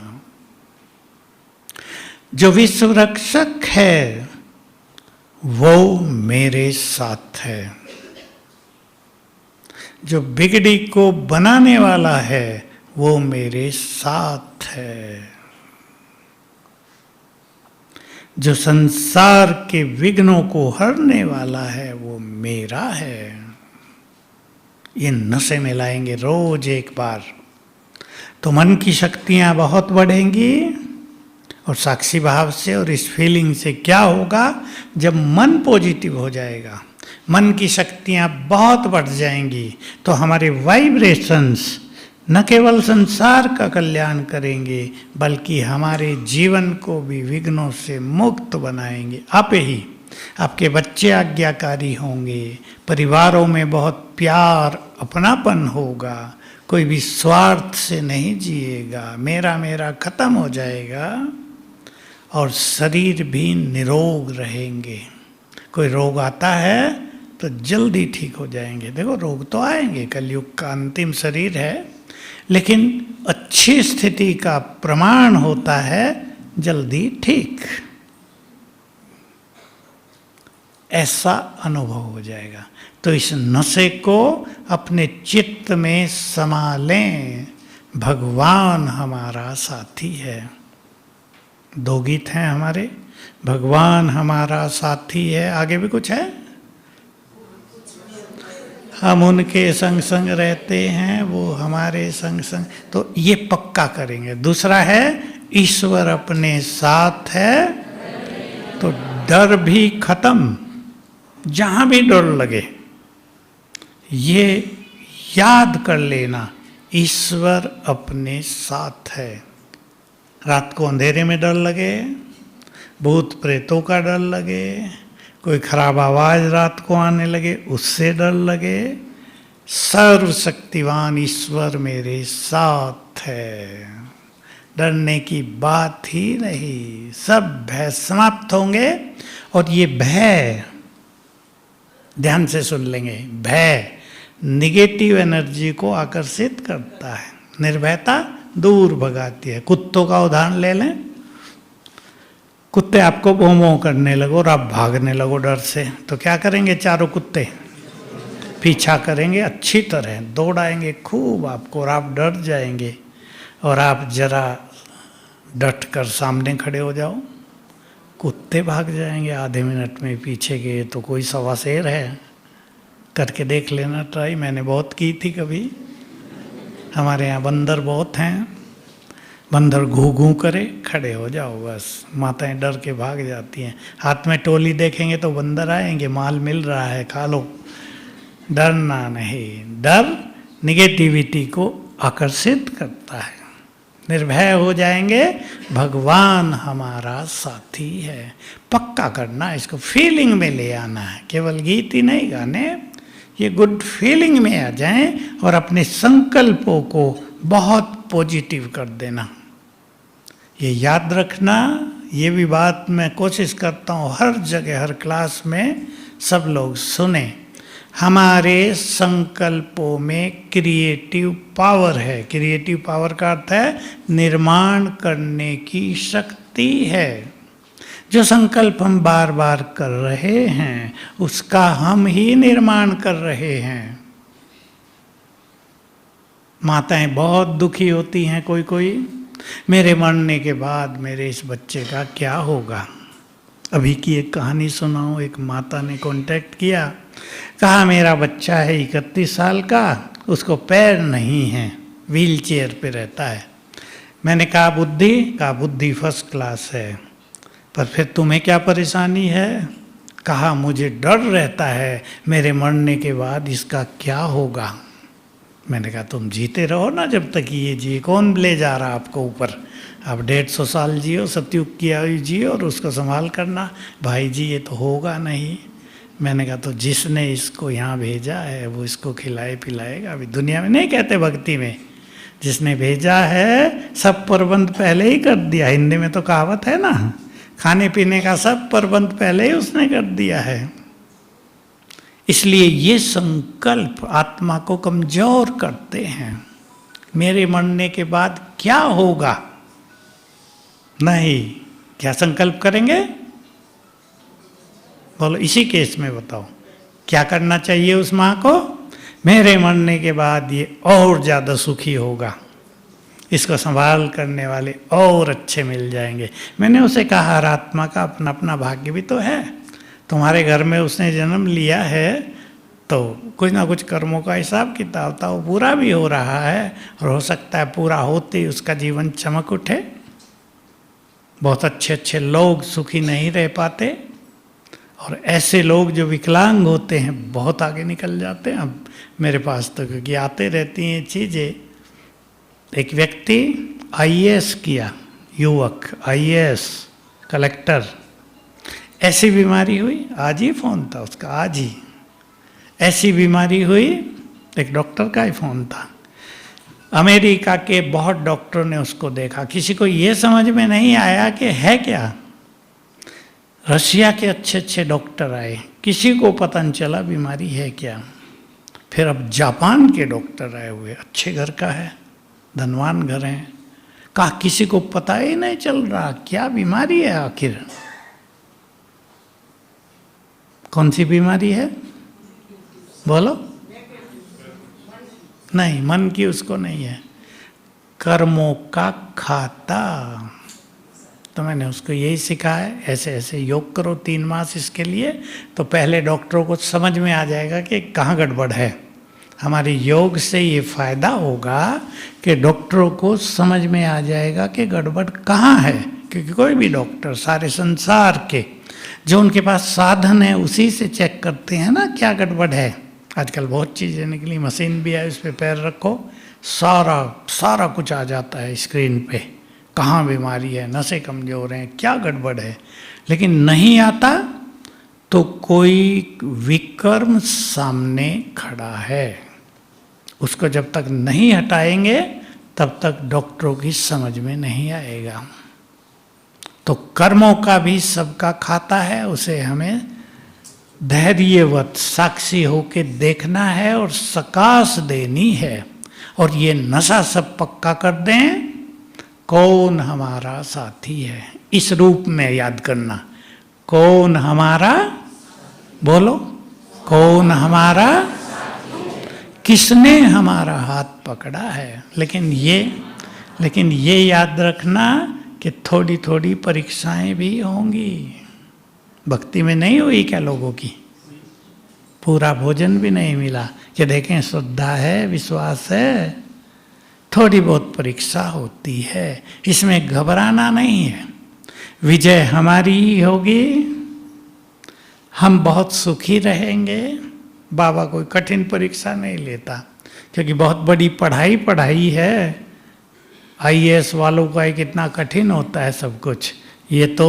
जो विश्व रक्षक है वो मेरे साथ है। जो बिगड़ी को बनाने वाला है वो मेरे साथ है। जो संसार के विघ्नों को हरने वाला है वो मेरा है। ये नशे में लाएंगे रोज 1 बार तो मन की शक्तियां बहुत बढ़ेंगी। और साक्षी भाव से और इस फीलिंग से क्या होगा, जब मन पॉजिटिव हो जाएगा, मन की शक्तियां बहुत बढ़ जाएंगी, तो हमारे वाइब्रेशंस न केवल संसार का कल्याण करेंगे बल्कि हमारे जीवन को भी विघ्नों से मुक्त बनाएंगे। आप ही, आपके बच्चे आज्ञाकारी होंगे, परिवारों में बहुत प्यार अपनापन होगा, कोई भी स्वार्थ से नहीं जिएगा, मेरा मेरा खत्म हो जाएगा और शरीर भी निरोग रहेंगे। कोई रोग आता है तो जल्दी ठीक हो जाएंगे। देखो रोग तो आएंगे, कलयुग का अंतिम शरीर है, लेकिन अच्छी स्थिति का प्रमाण होता है जल्दी ठीक। ऐसा अनुभव हो जाएगा। तो इस नशे को अपने चित्त में समा लें। भगवान हमारा साथी है। 2 गीत हैं हमारे, भगवान हमारा साथी है। आगे भी कुछ है, हम उनके संग संग रहते हैं, वो हमारे संग संग। तो ये पक्का करेंगे। दूसरा है ईश्वर अपने साथ है तो डर भी खत्म। जहां भी डर लगे ये याद कर लेना, ईश्वर अपने साथ है। रात को अंधेरे में डर लगे, भूत प्रेतों का डर लगे, कोई खराब आवाज रात को आने लगे उससे डर लगे, सर्वशक्तिवान ईश्वर मेरे साथ है, डरने की बात ही नहीं। सब भय समाप्त होंगे। और ये भय, ध्यान से सुन लेंगे, भय निगेटिव एनर्जी को आकर्षित करता है, निर्भयता दूर भगाती है। कुत्तों का उदाहरण ले लें। कुत्ते आपको भौं भौं करने लगो और आप भागने लगो डर से, तो क्या करेंगे? चारों कुत्ते पीछा करेंगे, अच्छी तरह दौड़ाएंगे खूब आपको और आप डर जाएंगे। और आप जरा डट कर सामने खड़े हो जाओ, कुत्ते भाग जाएंगे आधे मिनट में। पीछे गए तो कोई सवा शेर है। करके देख लेना ट्राई, मैंने बहुत की थी कभी। हमारे यहाँ बंदर बहुत हैं, बंदर घू घू करे, खड़े हो जाओ बस, माताएं डर के भाग जाती हैं। हाथ में टोली देखेंगे तो बंदर आएंगे, माल मिल रहा है खा लो। डरना नहीं, डर निगेटिविटी को आकर्षित करता है। निर्भय हो जाएंगे, भगवान हमारा साथी है। पक्का करना, इसको फीलिंग में ले आना है, केवल गीत ही नहीं गाने, ये गुड फीलिंग में आ जाएं और अपने संकल्पों को बहुत पॉजिटिव कर देना। ये याद रखना, ये भी बात मैं कोशिश करता हूँ हर जगह हर क्लास में सब लोग सुने। हमारे संकल्पों में क्रिएटिव पावर है। क्रिएटिव पावर का अर्थ है निर्माण करने की शक्ति है। जो संकल्प हम बार बार कर रहे हैं उसका हम ही निर्माण कर रहे हैं। माताएं बहुत दुखी होती हैं कोई, मेरे मरने के बाद मेरे इस बच्चे का क्या होगा। अभी की एक कहानी सुनाऊं। एक माता ने कांटेक्ट किया, कहा मेरा बच्चा है 31 साल का, उसको पैर नहीं है, व्हील चेयर पे रहता है। मैंने कहा बुद्धि फर्स्ट क्लास है, पर फिर तुम्हें क्या परेशानी है? कहा मुझे डर रहता है मेरे मरने के बाद इसका क्या होगा। मैंने कहा तुम जीते रहो ना जब तक ये जिए, कौन ले जा रहा आपको ऊपर। आप 150 साल जियो, सतयुग की आयु जियो और उसको संभाल करना। भाई जी ये तो होगा नहीं। मैंने कहा तो जिसने इसको यहाँ भेजा है वो इसको खिलाए पिलाएगा। अभी दुनिया में नहीं कहते भक्ति में, जिसने भेजा है सब प्रबंध पहले ही कर दिया। हिंदी में तो कहावत है ना, खाने पीने का सब प्रबंध पहले ही उसने कर दिया है। इसलिए ये संकल्प आत्मा को कमजोर करते हैं। मेरे मरने के बाद क्या होगा? नहीं, क्या संकल्प करेंगे? बोलो इसी केस में बताओ क्या करना चाहिए उस माँ को? मेरे मरने के बाद ये और ज़्यादा सुखी होगा, इसको संभाल करने वाले और अच्छे मिल जाएंगे। मैंने उसे कहा हर आत्मा का अपना अपना भाग्य भी तो है। तुम्हारे घर में उसने जन्म लिया है तो कुछ ना कुछ कर्मों का हिसाब किताब था, वो पूरा भी हो रहा है और हो सकता है पूरा होते ही उसका जीवन चमक उठे। बहुत अच्छे अच्छे लोग सुखी नहीं रह पाते और ऐसे लोग जो विकलांग होते हैं बहुत आगे निकल जाते हैं। अब मेरे पास तो क्योंकि आते रहती हैं चीज़ें एक व्यक्ति आईएएस किया, युवक आईएएस, कलेक्टर, ऐसी बीमारी हुई, आज ही फोन था उसका, आज ही ऐसी बीमारी हुई, एक डॉक्टर का ही फोन था। अमेरिका के बहुत डॉक्टरों ने उसको देखा, किसी को ये समझ में नहीं आया कि है क्या। रशिया के अच्छे अच्छे डॉक्टर आए, किसी को पता नहीं चला बीमारी है क्या। फिर अब जापान के डॉक्टर आए हुए, अच्छे घर का है, धनवान घर है, कहा किसी को पता ही नहीं चल रहा क्या बीमारी है आखिर। कौन सी बीमारी है बोलो? नहीं, मन की उसको नहीं है, कर्मों का खाता। तो मैंने उसको यही सिखाया, ऐसे ऐसे योग करो 3 मास इसके लिए, तो पहले डॉक्टरों को समझ में आ जाएगा कि कहाँ गड़बड़ है। हमारे योग से ये फायदा होगा कि डॉक्टरों को समझ में आ जाएगा कि गड़बड़ कहाँ है। क्योंकि कोई भी डॉक्टर सारे संसार के जो उनके पास साधन है उसी से चेक करते हैं ना क्या गड़बड़ है। आजकल बहुत चीज़ें निकली, मशीन भी है, उस पर पैर रखो, सारा कुछ आ जाता है स्क्रीन पे, कहाँ बीमारी है, नसें कमजोर हैं, क्या गड़बड़ है। लेकिन नहीं आता तो कोई विकर्म सामने खड़ा है, उसको जब तक नहीं हटाएंगे तब तक डॉक्टरों की समझ में नहीं आएगा। तो कर्मों का भी सबका खाता है, उसे हमें धैर्यवत साक्षी होके देखना है और सकाश देनी है। और ये नशा सब पक्का कर दें, कौन हमारा साथी है, इस रूप में याद करना। कौन हमारा, बोलो, कौन हमारा, किसने हमारा हाथ पकड़ा है। लेकिन ये याद रखना कि थोड़ी थोड़ी परीक्षाएं भी होंगी। भक्ति में नहीं हुई क्या लोगों की? पूरा भोजन भी नहीं मिला कि देखें श्रद्धा है, विश्वास है, थोड़ी बहुत परीक्षा होती है, इसमें घबराना नहीं है। विजय हमारी ही होगी, हम बहुत सुखी रहेंगे। बाबा कोई कठिन परीक्षा नहीं लेता, क्योंकि बहुत बड़ी पढ़ाई है। आईएएस वालों का कितना कठिन होता है सब कुछ, ये तो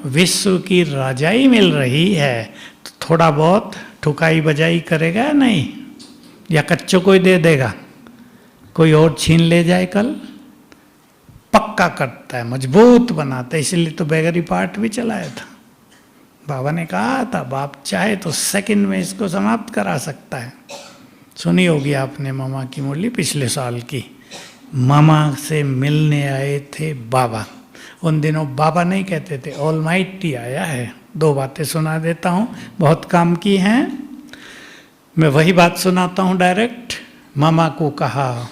विश्व की राजाई मिल रही है, तो थोड़ा बहुत ठुकाई बजाई करेगा नहीं, या कच्चों को ही दे देगा, कोई और छीन ले जाए कल। पक्का करता है, मजबूत बनाता है, इसलिए तो बेगरी पाठ भी चलाया था। बाबा ने कहा था बाप चाहे तो सेकंड में इसको समाप्त करा सकता है। सुनी होगी आपने मामा की मुरली पिछले साल की, मामा से मिलने आए थे बाबा। उन दिनों बाबा नहीं कहते थे, ऑलमाइटी आया है। 2 बातें सुना देता हूँ, बहुत काम की हैं, मैं वही बात सुनाता हूँ डायरेक्ट। मामा को कहा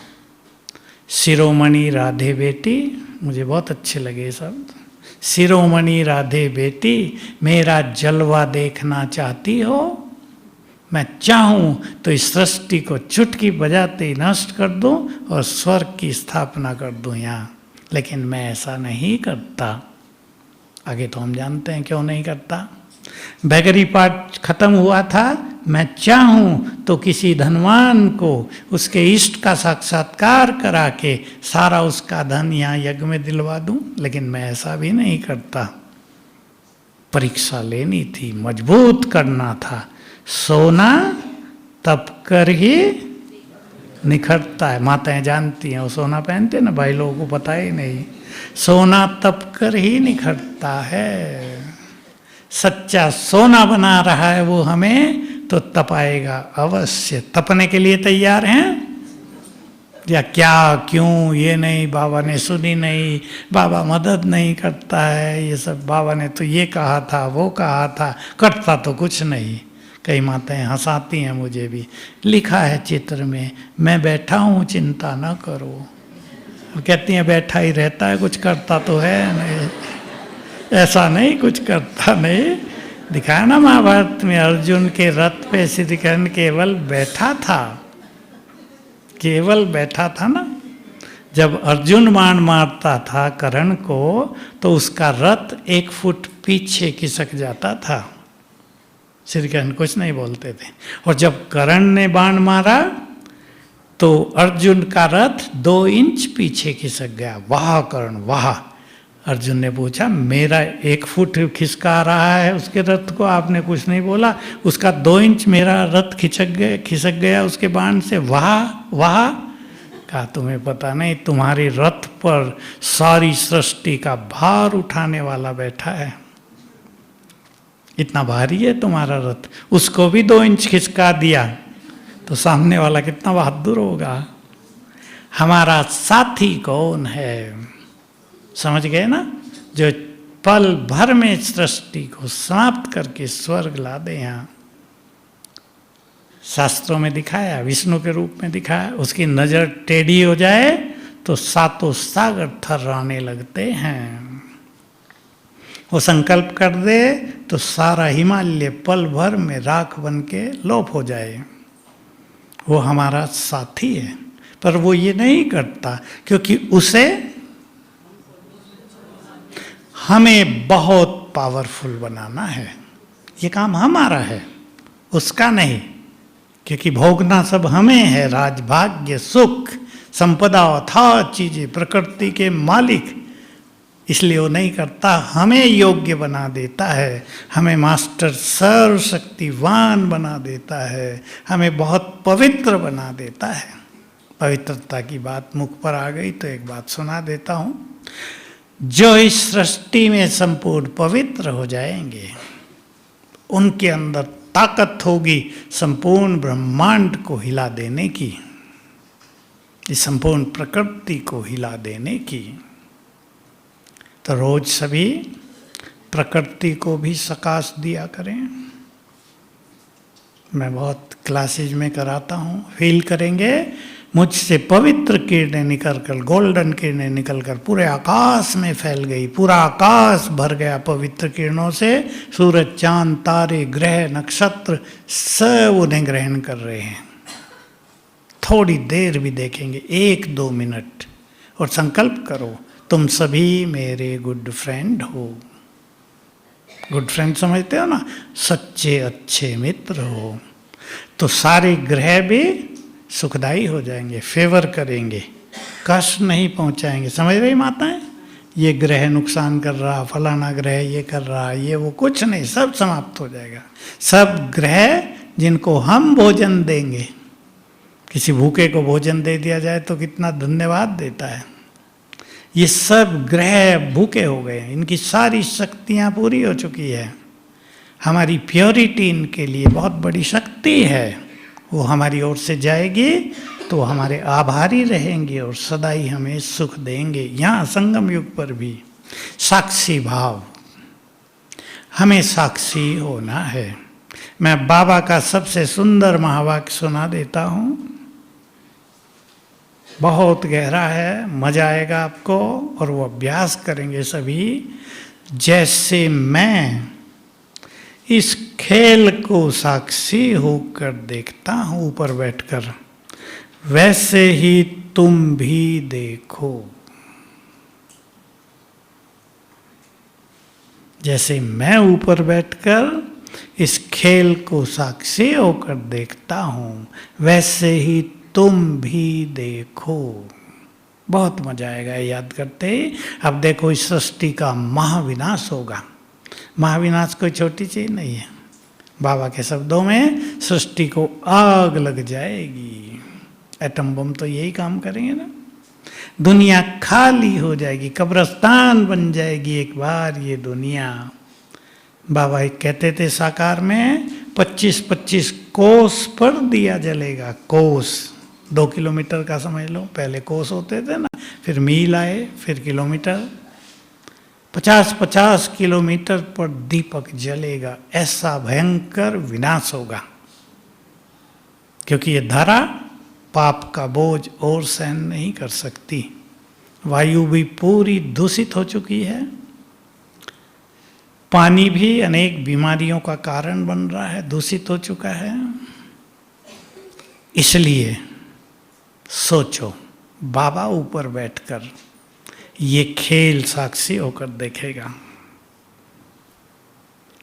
शिरोमणि राधे बेटी, मुझे बहुत अच्छे लगे शब्द। शिरोमणि राधे बेटी, मेरा जलवा देखना चाहती हो? मैं चाहूँ तो इस सृष्टि को चुटकी बजाते ही नष्ट कर दूँ और स्वर्ग की स्थापना कर दूँ यहाँ, लेकिन मैं ऐसा नहीं करता। आगे तो हम जानते हैं क्यों नहीं करता। बेगरी पाठ खत्म हुआ था, मैं चाहूँ तो किसी धनवान को उसके इष्ट का साक्षात्कार करा के सारा उसका धन यहाँ यज्ञ में दिलवा दूँ, लेकिन मैं ऐसा भी नहीं करता। परीक्षा लेनी थी, मजबूत करना था। सोना तप कर ही निखरता है, माताएं जानती हैं, वो सोना पहनते हैं ना, भाई लोगों को पता ही नहीं। सोना तप कर ही निखरता है। सच्चा सोना बना रहा है वो हमें, तो तपाएगा अवश्य। तपने के लिए तैयार हैं या क्या? क्यों ये नहीं, बाबा ने सुनी नहीं, बाबा मदद नहीं करता है, ये सब बाबा ने तो ये कहा था, वो कहा था, करता तो कुछ नहीं। कई माताएं हंसाती हैं मुझे भी, लिखा है चित्र में, मैं बैठा हूँ चिंता ना करो। कहती हैं बैठा ही रहता है, कुछ करता तो है नहीं। ऐसा नहीं, कुछ करता नहीं। दिखाया ना महाभारत में, अर्जुन के रथ पे श्री कृष्ण केवल बैठा था, केवल बैठा था ना। जब अर्जुन बाण मारता था कर्ण को, तो उसका रथ 1 फुट पीछे खिसक जाता था। श्री कृष्ण कुछ नहीं बोलते थे। और जब कर्ण ने बाण मारा तो अर्जुन का रथ 2 इंच पीछे खिसक गया। वाह कर्ण वाह। अर्जुन ने पूछा, मेरा 1 फुट खिसका रहा है उसके रथ को, आपने कुछ नहीं बोला। उसका 2 इंच मेरा रथ खिसक गया उसके बाण से। वाह वाह। कहा, तुम्हें पता नहीं, तुम्हारे रथ पर सारी सृष्टि का भार उठाने वाला बैठा है। इतना भारी है तुम्हारा रथ। उसको भी 2 इंच खिसका दिया तो सामने वाला कितना बहादुर होगा। हमारा साथी कौन है? समझ गए ना? जो पल भर में सृष्टि को समाप्त करके स्वर्ग ला दे। यहाँ शास्त्रों में दिखाया, विष्णु के रूप में दिखाया। उसकी नजर टेढ़ी हो जाए तो 7 सागर थर्राने लगते हैं। वो संकल्प कर दे तो सारा हिमालय पल भर में राख बन के लोप हो जाए। वो हमारा साथी है, पर वो ये नहीं करता क्योंकि उसे हमें बहुत पावरफुल बनाना है। ये काम हमारा है, उसका नहीं। क्योंकि भोगना सब हमें है, राज भाग्य सुख संपदा अथाह चीजें प्रकृति के मालिक। इसलिए वो नहीं करता, हमें योग्य बना देता है, हमें मास्टर सर्वशक्तिवान बना देता है, हमें बहुत पवित्र बना देता है। पवित्रता की बात मुख पर आ गई तो एक बात सुना देता हूँ। जो इस सृष्टि में संपूर्ण पवित्र हो जाएंगे, उनके अंदर ताकत होगी संपूर्ण ब्रह्मांड को हिला देने की, इस संपूर्ण प्रकृति को हिला देने की। तो रोज सभी प्रकृति को भी सकाश दिया करें। मैं बहुत क्लासेज में कराता हूँ, फील करेंगे मुझसे पवित्र किरणें निकलकर, गोल्डन किरणें निकलकर पूरे आकाश में फैल गई। पूरा आकाश भर गया पवित्र किरणों से। सूरज चांद तारे ग्रह नक्षत्र सब उन्हें ग्रहण कर रहे हैं। थोड़ी देर भी देखेंगे, 1-2 मिनट, और संकल्प करो, तुम सभी मेरे गुड फ्रेंड हो। गुड फ्रेंड समझते हो ना? सच्चे अच्छे मित्र हो। तो सारे ग्रह भी सुखदाई हो जाएंगे, फेवर करेंगे, कष्ट नहीं पहुंचाएंगे। समझ रही माताएं? ये ग्रह नुकसान कर रहा, फलाना ग्रह ये कर रहा, ये वो, कुछ नहीं, सब समाप्त हो जाएगा। सब ग्रह जिनको हम भोजन देंगे, किसी भूखे को भोजन दे दिया जाए तो कितना धन्यवाद देता है। ये सब ग्रह भूखे हो गए, इनकी सारी शक्तियां पूरी हो चुकी है। हमारी प्योरिटी इनके लिए बहुत बड़ी शक्ति है। वो हमारी ओर से जाएगी तो हमारे आभारी रहेंगे और सदा ही हमें सुख देंगे। यहाँ संगम युग पर भी साक्षी भाव, हमें साक्षी होना है। मैं बाबा का सबसे सुंदर महावाक्य सुना देता हूँ, बहुत गहरा है, मजा आएगा आपको, और वो अभ्यास करेंगे सभी। जैसे मैं इस खेल को साक्षी होकर देखता हूं ऊपर बैठकर, वैसे ही तुम भी देखो। जैसे मैं ऊपर बैठकर इस खेल को साक्षी होकर देखता हूं, वैसे ही तुम भी देखो। बहुत मजा आएगा याद करते ही। अब देखो, इस सृष्टि का महाविनाश होगा। महाविनाश कोई छोटी चीज नहीं है। बाबा के शब्दों में सृष्टि को आग लग जाएगी। एटम बम तो यही काम करेंगे ना। दुनिया खाली हो जाएगी, कब्रिस्तान बन जाएगी एक बार ये दुनिया। बाबा एक कहते थे साकार में 25-25 कोस पर दिया जलेगा। कोस 2 किलोमीटर का समझ लो, पहले कोस होते थे ना, फिर मील आए, फिर किलोमीटर। 50-50 किलोमीटर पर दीपक जलेगा। ऐसा भयंकर विनाश होगा, क्योंकि ये धरा पाप का बोझ और सहन नहीं कर सकती। वायु भी पूरी दूषित हो चुकी है, पानी भी अनेक बीमारियों का कारण बन रहा है, दूषित हो चुका है। इसलिए सोचो, बाबा ऊपर बैठकर ये खेल साक्षी होकर देखेगा।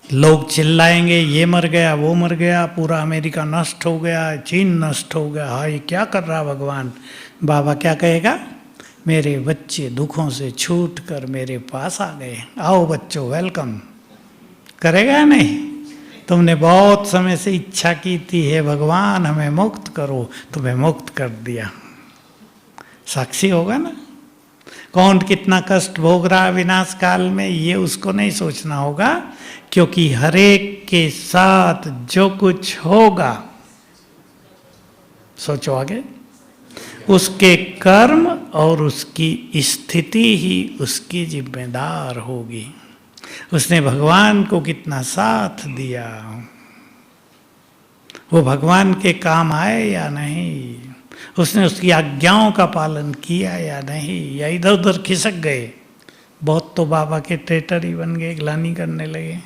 लोग चिल्लाएंगे ये मर गया वो मर गया, पूरा अमेरिका नष्ट हो गया, चीन नष्ट हो गया, हाय क्या कर रहा भगवान। बाबा क्या कहेगा, मेरे बच्चे दुखों से छूट कर मेरे पास आ गए, आओ बच्चों वेलकम। करेगा या नहीं? तुमने बहुत समय से इच्छा की थी, हे भगवान हमें मुक्त करो, तुम्हें मुक्त कर दिया। साक्षी होगा ना। कौन कितना कष्ट भोग रहा विनाश काल में, ये उसको नहीं सोचना होगा, क्योंकि हरेक के साथ जो कुछ होगा, सोचो आगे, उसके कर्म और उसकी स्थिति ही उसकी जिम्मेदार होगी। उसने भगवान को कितना साथ दिया, वो भगवान के काम आए या नहीं, उसने उसकी आज्ञाओं का पालन किया या नहीं, या इधर उधर खिसक गए। बहुत तो बाबा के ट्रेटर ही बन गए, ग्लानि करने लगे।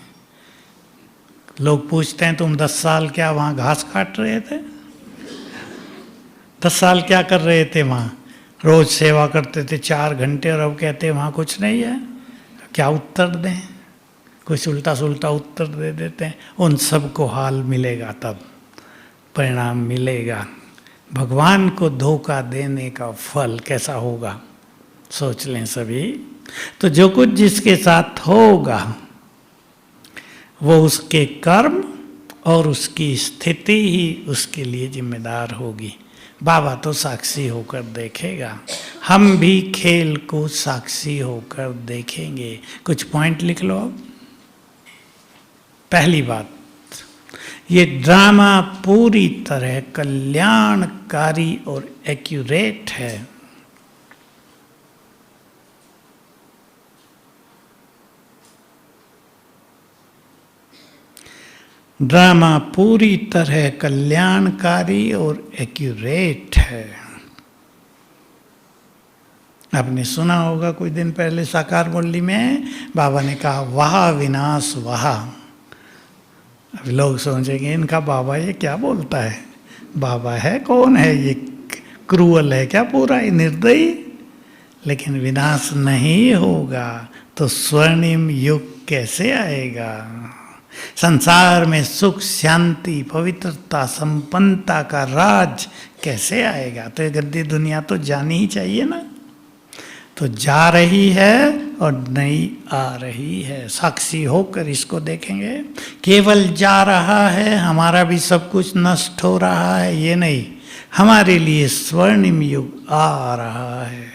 लोग पूछते हैं तुम 10 साल क्या वहाँ घास काट रहे थे, 10 साल क्या कर रहे थे वहाँ? रोज सेवा करते थे 4 घंटे, और अब कहते हैं वहाँ कुछ नहीं है। क्या उत्तर दें? कुछ उल्टा सुल्टा उत्तर दे देते हैं। उन सबको हाल मिलेगा, तब परिणाम मिलेगा। भगवान को धोखा देने का फल कैसा होगा, सोच लें सभी। तो जो कुछ जिसके साथ होगा वो उसके कर्म और उसकी स्थिति ही उसके लिए जिम्मेदार होगी। बाबा तो साक्षी होकर देखेगा, हम भी खेल को साक्षी होकर देखेंगे। कुछ पॉइंट लिख लो अब। पहली बात, ये ड्रामा पूरी तरह कल्याणकारी और एक्यूरेट है। ड्रामा पूरी तरह कल्याणकारी और एक्यूरेट है। आपने सुना होगा कुछ दिन पहले साकार मुरली में बाबा ने कहा वाह विनाश वाह। अब लोग सोचेंगे इनका बाबा ये क्या बोलता है, बाबा है कौन है, ये क्रूअल है क्या, पूरा ही निर्दयी। लेकिन विनाश नहीं होगा तो स्वर्णिम युग कैसे आएगा? संसार में सुख शांति पवित्रता संपन्नता का राज कैसे आएगा? तो ये गद्दी दुनिया तो जानी ही चाहिए ना। तो जा रही है और नई आ रही है, साक्षी होकर इसको देखेंगे। केवल जा रहा है, हमारा भी सब कुछ नष्ट हो रहा है, ये नहीं, हमारे लिए स्वर्णिम युग आ रहा है।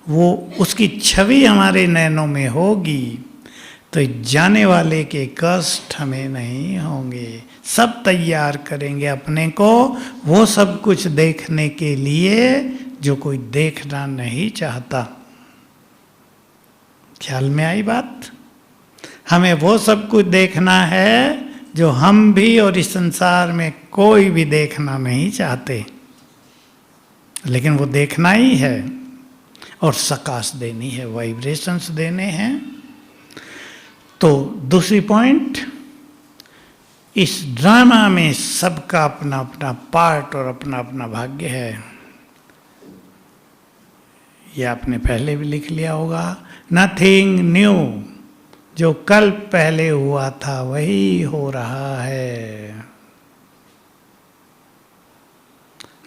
वो उसकी छवि हमारे नैनों में होगी तो जाने वाले के कष्ट हमें नहीं होंगे। सब तैयार करेंगे अपने को वो सब कुछ देखने के लिए जो कोई देखना नहीं चाहता। ख्याल में आई बात? हमें वो सब कुछ देखना है जो हम भी और इस संसार में कोई भी देखना नहीं चाहते, लेकिन वो देखना ही है और सकाश देनी है, वाइब्रेशंस देने हैं। तो दूसरी पॉइंट, इस ड्रामा में सबका अपना अपना पार्ट और अपना अपना भाग्य है। ये आपने पहले भी लिख लिया होगा। नथिंग न्यू, जो कल पहले हुआ था वही हो रहा है।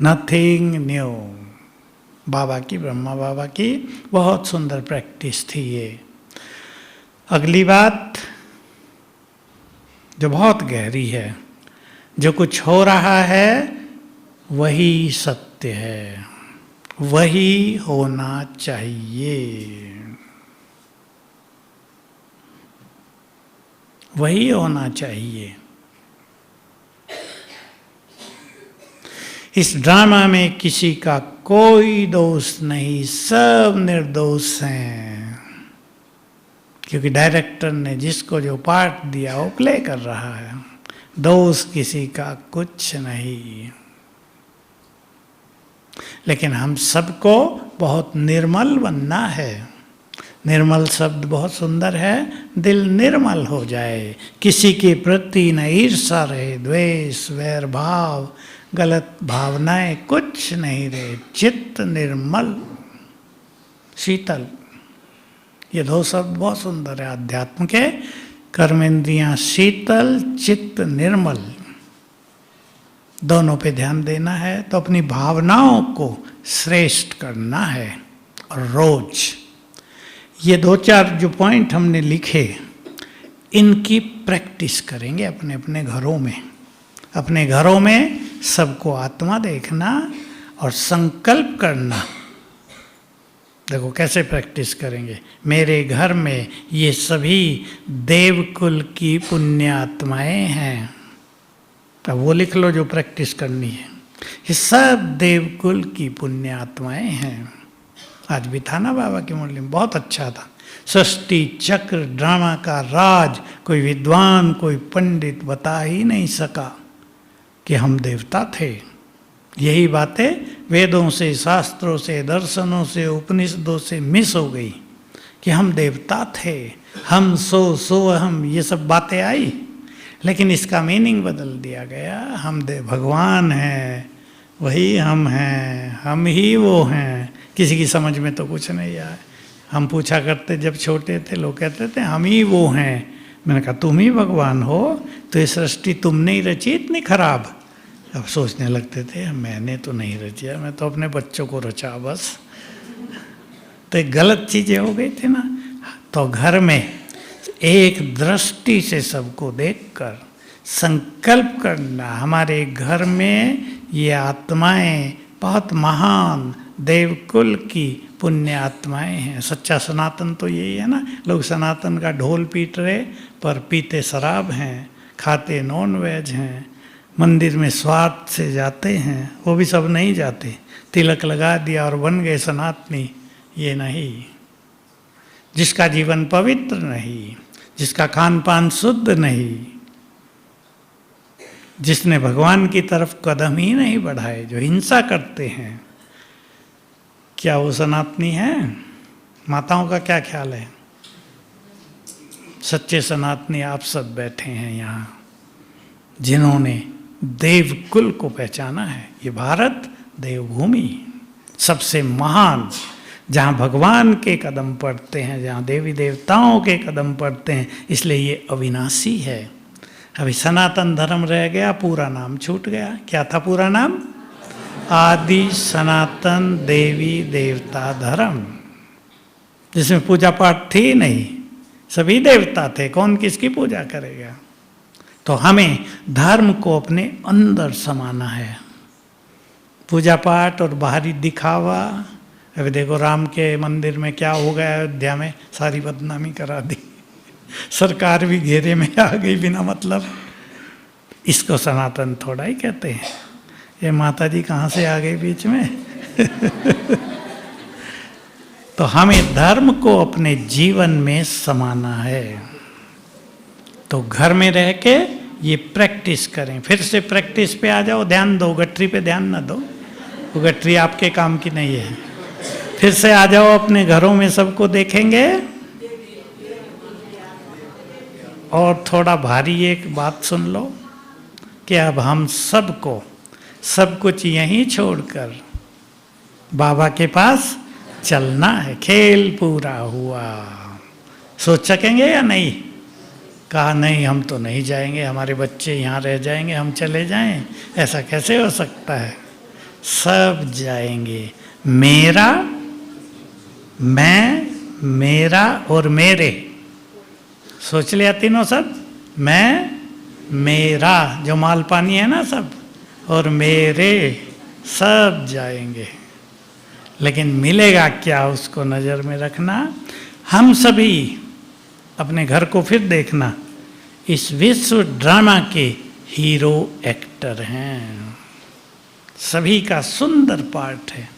नथिंग न्यू, बाबा की, ब्रह्मा बाबा की बहुत सुंदर प्रैक्टिस थी ये। अगली बात जो बहुत गहरी है, जो कुछ हो रहा है वही सत्य है, वही होना चाहिए, वही होना चाहिए। इस ड्रामा में किसी का कोई दोष नहीं, सब निर्दोष हैं, क्योंकि डायरेक्टर ने जिसको जो पार्ट दिया वो प्ले कर रहा है। दोष किसी का कुछ नहीं। लेकिन हम सबको बहुत निर्मल बनना है। निर्मल शब्द बहुत सुंदर है। दिल निर्मल हो जाए, किसी के प्रति न ईर्षा रहे, द्वेष वैर भाव गलत भावनाएं कुछ नहीं रहे, चित्त निर्मल शीतल। ये दो शब्द बहुत सुंदर है अध्यात्म के। कर्मेंद्रियां शीतल, चित्त निर्मल, दोनों पे ध्यान देना है। तो अपनी भावनाओं को श्रेष्ठ करना है। और रोज ये 2-4 जो पॉइंट हमने लिखे, इनकी प्रैक्टिस करेंगे अपने अपने घरों में। अपने घरों में सबको आत्मा देखना और संकल्प करना। देखो कैसे प्रैक्टिस करेंगे। मेरे घर में ये सभी देवकुल की पुण्य आत्माएं हैं। अब वो लिख लो जो प्रैक्टिस करनी है। ये सब देवकुल की पुण्य आत्माएं हैं। आज भी था ना बाबा की मुरली में, बहुत अच्छा था। सृष्टि चक्र ड्रामा का राज कोई विद्वान, कोई पंडित बता ही नहीं सका कि हम देवता थे। यही बातें वेदों से, शास्त्रों से, दर्शनों से, उपनिषदों से मिस हो गई कि हम देवता थे, हम सो हम, ये सब बातें आई। लेकिन इसका मीनिंग बदल दिया गया। हम भगवान हैं, वही हम हैं, हम ही वो हैं। किसी की समझ में तो कुछ नहीं आया। हम पूछा करते जब छोटे थे, लोग कहते थे हम ही वो हैं। मैंने कहा तुम ही भगवान हो, तो ये सृष्टि तुमने ही रची इतनी खराब। अब सोचने लगते थे मैंने तो नहीं रचिया, मैं तो अपने बच्चों को रचा बस। तो एक गलत चीजें हो गई थी ना। तो घर में एक दृष्टि से सबको देखकर संकल्प करना, हमारे घर में ये आत्माएं बहुत महान देवकुल की पुण्य आत्माएं हैं। सच्चा सनातन तो यही है ना। लोग सनातन का ढोल पीट रहे पर पीते शराब हैं, खाते नॉन वेज हैं, मंदिर में स्वार्थ से जाते हैं, वो भी सब नहीं जाते। तिलक लगा दिया और बन गए सनातनी, ये नहीं। जिसका जीवन पवित्र नहीं, जिसका खान पान शुद्ध नहीं, जिसने भगवान की तरफ कदम ही नहीं बढ़ाए, जो हिंसा करते हैं, क्या वो सनातनी है? माताओं का क्या ख्याल है? सच्चे सनातनी आप सब बैठे हैं यहाँ, जिन्होंने देवकुल को पहचाना है। ये भारत देवभूमि, सबसे महान, जहाँ भगवान के कदम पड़ते हैं, जहाँ देवी देवताओं के कदम पड़ते हैं, इसलिए ये अविनाशी है। अभी सनातन धर्म रह गया, पूरा नाम छूट गया। क्या था पूरा नाम? आदि सनातन देवी देवता धर्म, जिसमें पूजा पाठ थी नहीं, सभी देवता थे, कौन किसकी पूजा करेगा। तो हमें धर्म को अपने अंदर समाना है। पूजा पाठ और बाहरी दिखावा, अभी देखो राम के मंदिर में क्या हो गया, अयोध्या में सारी बदनामी करा दी, सरकार भी घेरे में आ गई बिना मतलब। इसको सनातन थोड़ा ही कहते हैं। ये माता जी कहाँ से आ गई बीच में। तो हमें धर्म को अपने जीवन में समाना है। तो घर में रह के ये प्रैक्टिस करें। फिर से प्रैक्टिस पे आ जाओ, ध्यान दो, गठरी पे ध्यान ना दो, वो गठरी आपके काम की नहीं है। फिर से आ जाओ, अपने घरों में सबको देखेंगे। और थोड़ा भारी एक बात सुन लो कि अब हम सबको सब कुछ यहीं छोड़कर बाबा के पास चलना है। खेल पूरा हुआ। सोच सकेंगे या नहीं? कहा नहीं, हम तो नहीं जाएंगे, हमारे बच्चे यहाँ रह जाएंगे, हम चले जाएं, ऐसा कैसे हो सकता है? सब जाएंगे। मेरा, मैं, मेरा और मेरे, सोच लिया तीनों सब। मैं, मेरा जो माल पानी है ना सब, और मेरे, सब जाएंगे। लेकिन मिलेगा क्या, उसको नज़र में रखना। हम सभी अपने घर को फिर देखना, इस विश्व ड्रामा के हीरो एक्टर हैं। सभी का सुंदर पार्ट है।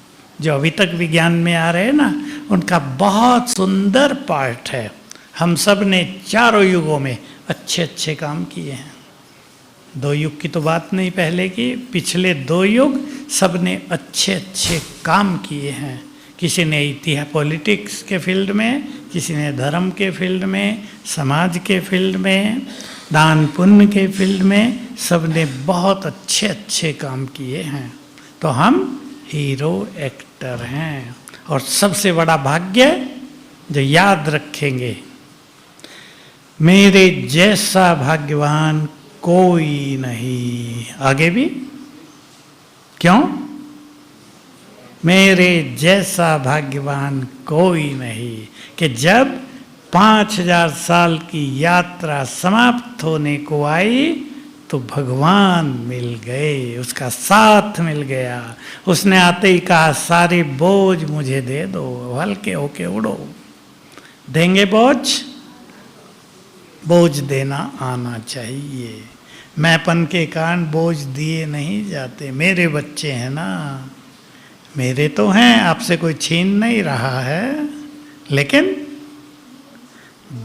जो अभी तक विज्ञान में आ रहे हैं ना, उनका बहुत सुंदर पार्ट है। हम सब ने चारों युगों में अच्छे अच्छे काम किए हैं। 2 युग की तो बात नहीं पहले की, पिछले 2 युग सब ने अच्छे अच्छे काम किए हैं। किसी ने इतिहास पॉलिटिक्स के फील्ड में, किसी ने धर्म के फील्ड में, समाज के फील्ड में, दान पुण्य के फील्ड में, सब ने बहुत अच्छे अच्छे काम किए हैं। तो हम हीरो एक्टर हैं। और सबसे बड़ा भाग्य जो याद रखेंगे, मेरे जैसा भाग्यवान कोई नहीं। आगे भी क्यों? मेरे जैसा भाग्यवान कोई नहीं, कि जब 5000 साल की यात्रा समाप्त होने को आई तो भगवान मिल गए, उसका साथ मिल गया। उसने आते ही कहा सारे बोझ मुझे दे दो, हल्के होके उड़ो। देंगे बोझ? बोझ देना आना चाहिए। मैंपन के कारण बोझ दिए नहीं जाते। मेरे बच्चे हैं ना, मेरे तो हैं, आपसे कोई छीन नहीं रहा है, लेकिन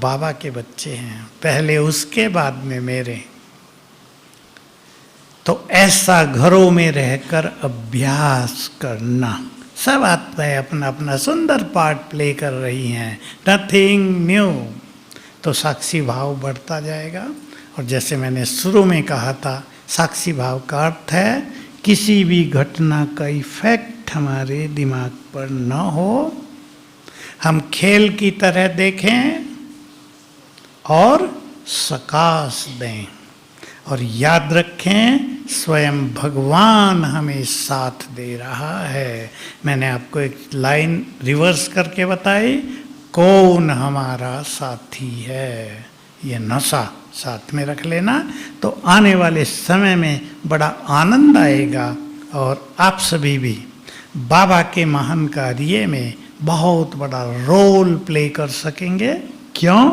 बाबा के बच्चे हैं, पहले उसके बाद में मेरे। तो ऐसा घरों में रहकर अभ्यास करना। सब आत्माएं अपना अपना सुंदर पार्ट प्ले कर रही हैं, नथिंग न्यू। तो साक्षी भाव बढ़ता जाएगा। और जैसे मैंने शुरू में कहा था, साक्षी भाव का अर्थ है किसी भी घटना का इफेक्ट हमारे दिमाग पर न हो, हम खेल की तरह देखें और सकाश दें। और याद रखें, स्वयं भगवान हमें साथ दे रहा है। मैंने आपको एक लाइन रिवर्स करके बताई, कौन हमारा साथी है। ये नशा साथ में रख लेना, तो आने वाले समय में बड़ा आनंद आएगा। और आप सभी भी बाबा के महान कार्य में बहुत बड़ा रोल प्ले कर सकेंगे। क्यों?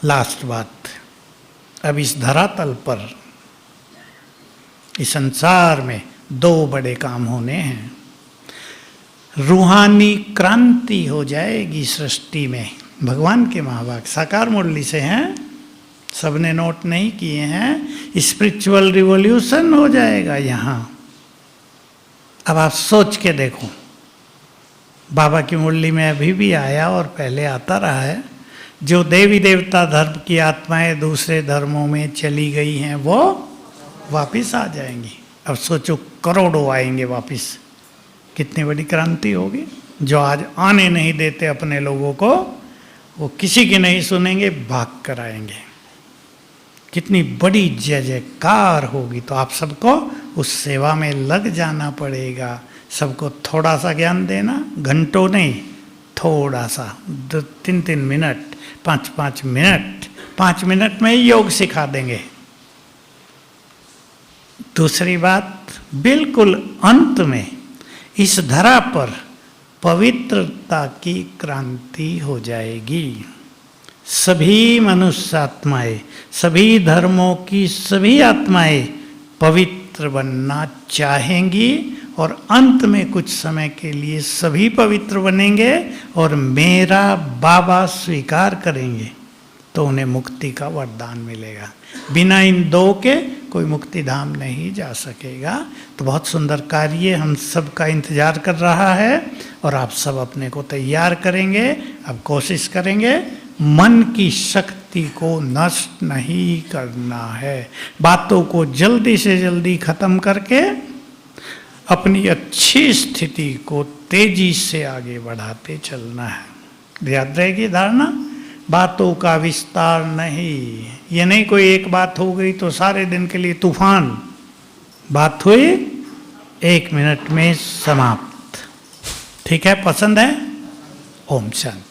लास्ट बात, अब इस धरातल पर, इस संसार में 2 बड़े काम होने हैं। रूहानी क्रांति हो जाएगी सृष्टि में। भगवान के महावाक्य साकार मुरली से हैं, सबने नोट नहीं किए हैं। स्पिरिचुअल रिवॉल्यूशन हो जाएगा यहाँ। अब आप सोच के देखो, बाबा की मुरली में अभी भी आया और पहले आता रहा है, जो देवी देवता धर्म की आत्माएं दूसरे धर्मों में चली गई हैं वो वापिस आ जाएंगी। अब सोचो, करोड़ों आएंगे वापिस, कितनी बड़ी क्रांति होगी। जो आज आने नहीं देते अपने लोगों को, वो किसी की नहीं सुनेंगे, भाग कर आएंगे। कितनी बड़ी जय जयकार होगी। तो आप सबको उस सेवा में लग जाना पड़ेगा। सबको थोड़ा सा ज्ञान देना, घंटों नहीं, थोड़ा सा, 2-3 मिनट, 5-5 मिनट, 5 मिनट में ही योग सिखा देंगे। दूसरी बात, बिल्कुल अंत में इस धरा पर पवित्रता की क्रांति हो जाएगी। सभी मनुष्य आत्माएं, सभी धर्मों की सभी आत्माएं पवित्र बनना चाहेंगी। और अंत में कुछ समय के लिए सभी पवित्र बनेंगे और मेरा बाबा स्वीकार करेंगे, तो उन्हें मुक्ति का वरदान मिलेगा। बिना इन 2 के कोई मुक्ति धाम नहीं जा सकेगा। तो बहुत सुंदर कार्य हम सब का इंतजार कर रहा है और आप सब अपने को तैयार करेंगे। अब कोशिश करेंगे, मन की शक्ति को नष्ट नहीं करना है। बातों को जल्दी से जल्दी खत्म करके अपनी अच्छी स्थिति को तेजी से आगे बढ़ाते चलना है। याद रहेगी धारणा, बातों का विस्तार नहीं। ये नहीं कोई एक बात हो गई तो सारे दिन के लिए तूफान। बात हुई 1 मिनट में समाप्त। ठीक है, पसंद है? ओम शांति।